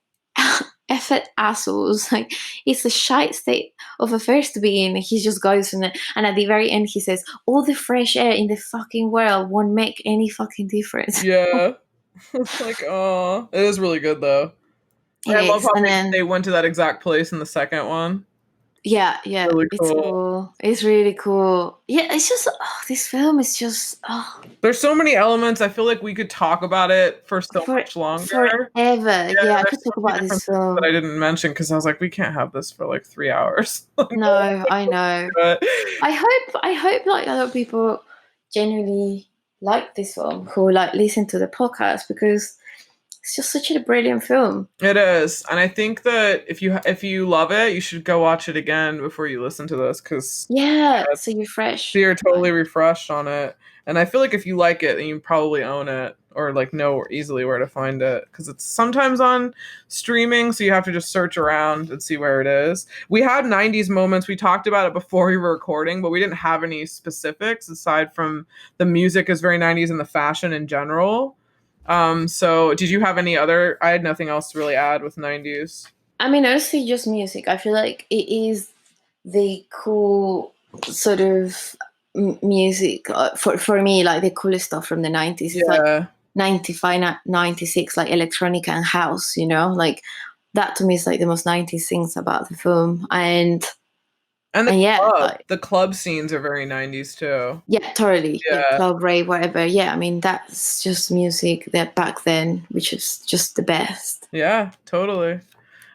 effort assholes. Like it's a shite state of affairs to be in. He just goes and at the very end he says all the fresh air in the fucking world won't make any fucking difference. Yeah. It's like, oh, it is really good though. I love how they went to that exact place in the second one. Yeah, really it's cool. It's really cool. Yeah, it's just this film is just there's so many elements. I feel like we could talk about it for much longer. Forever. Yeah, I could talk about this film that I didn't mention because I was like, we can't have this for like 3 hours. No, I know. But I hope like other people genuinely like this film who like listen to the podcast because it's just such a brilliant film. It is, and I think that if you love it, you should go watch it again before you listen to this, because so you're fresh. So you're totally refreshed on it, and I feel like if you like it, then you probably own it or like know easily where to find it, because it's sometimes on streaming, so you have to just search around and see where it is. We had 90s moments. We talked about it before we were recording, but we didn't have any specifics aside from the music is very 90s and the fashion in general. So did you have any other? I had nothing else to really add with 90s. I mean, honestly, just music. I feel like it is the cool sort of music for me, like the coolest stuff from the 90s. It's like 95, 96, like electronica and house, you know, like that to me is like the most 90s things about the film. And the club scenes are very 90s too. Yeah, totally. Yeah, club, rave, whatever. Yeah, I mean, that's just music that back then, which is just the best. Yeah, totally.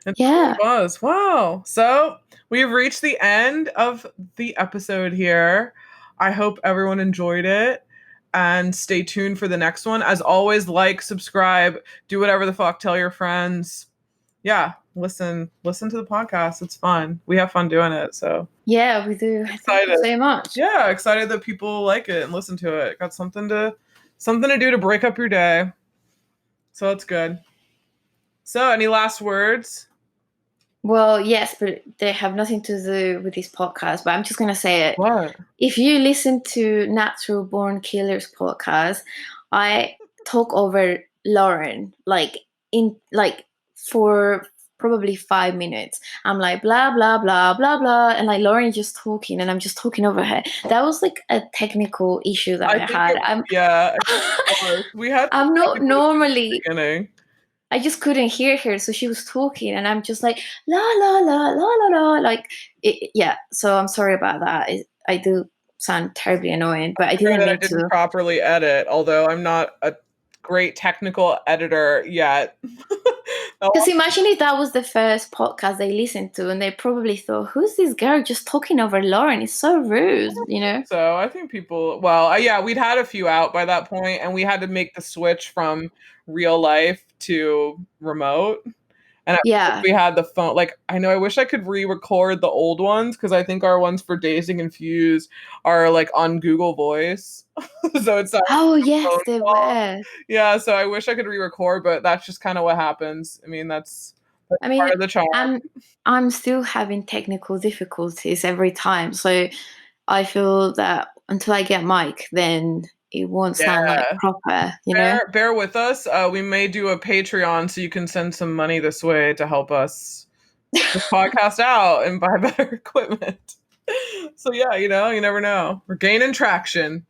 It was. Wow. So we've reached the end of the episode here. I hope everyone enjoyed it. And stay tuned for the next one. As always, like, subscribe, do whatever the fuck, tell your friends. Yeah, listen to the podcast. It's fun. We have fun doing it. So yeah, we do. Thank you so much. Yeah, excited that people like it and listen to it. Got something to do to break up your day. So that's good. So any last words? Well, yes, but they have nothing to do with this podcast, but I'm just going to say it. What? If you listen to Natural Born Killers podcast, I talk over Lauren for probably 5 minutes. I'm like blah blah blah blah blah, and like Lauren just talking, and I'm just talking over her. That was like a technical issue that I think had. yeah, we had I'm not normally. beginning. I just couldn't hear her, so she was talking, and I'm just like la la la la la la, like yeah. So I'm sorry about that. I do sound terribly annoying, but I didn't mean to. Properly edit, although I'm not a great technical editor yet. Because imagine if that was the first podcast they listened to, and they probably thought, "Who's this girl just talking over Lauren? It's so rude," you know. So I think people, well, yeah, we'd had a few out by that point, and we had to make the switch from real life to remote. And we had the phone. Like, I know I wish I could re-record the old ones, because I think our ones for Dazed and Confused are like on Google Voice. So it's oh yes, they were. Yeah, so I wish I could re-record, but that's just kind of what happens. I mean, that's part of the charm. I'm still having technical difficulties every time, so I feel that until I get Mike, then it won't sound like proper, you know? Bear with us. We may do a Patreon, so you can send some money this way to help us podcast out and buy better equipment. So yeah, you know, you never know. We're gaining traction.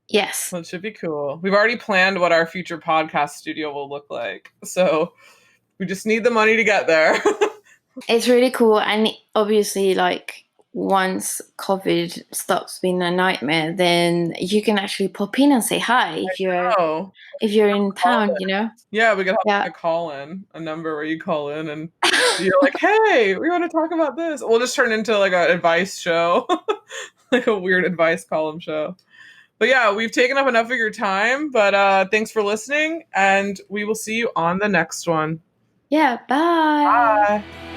Yes. So it should be cool. We've already planned what our future podcast studio will look like. So we just need the money to get there. It's really cool. And obviously, like, once COVID stops being a nightmare, then you can actually pop in and say hi if you're in town, you know? Yeah, we could have a call in, a number where you call in and you're like, hey, we want to talk about this. We'll just turn into like an advice show, like a weird advice column show. But yeah, we've taken up enough of your time, but thanks for listening, and we will see you on the next one. Yeah, bye. Bye.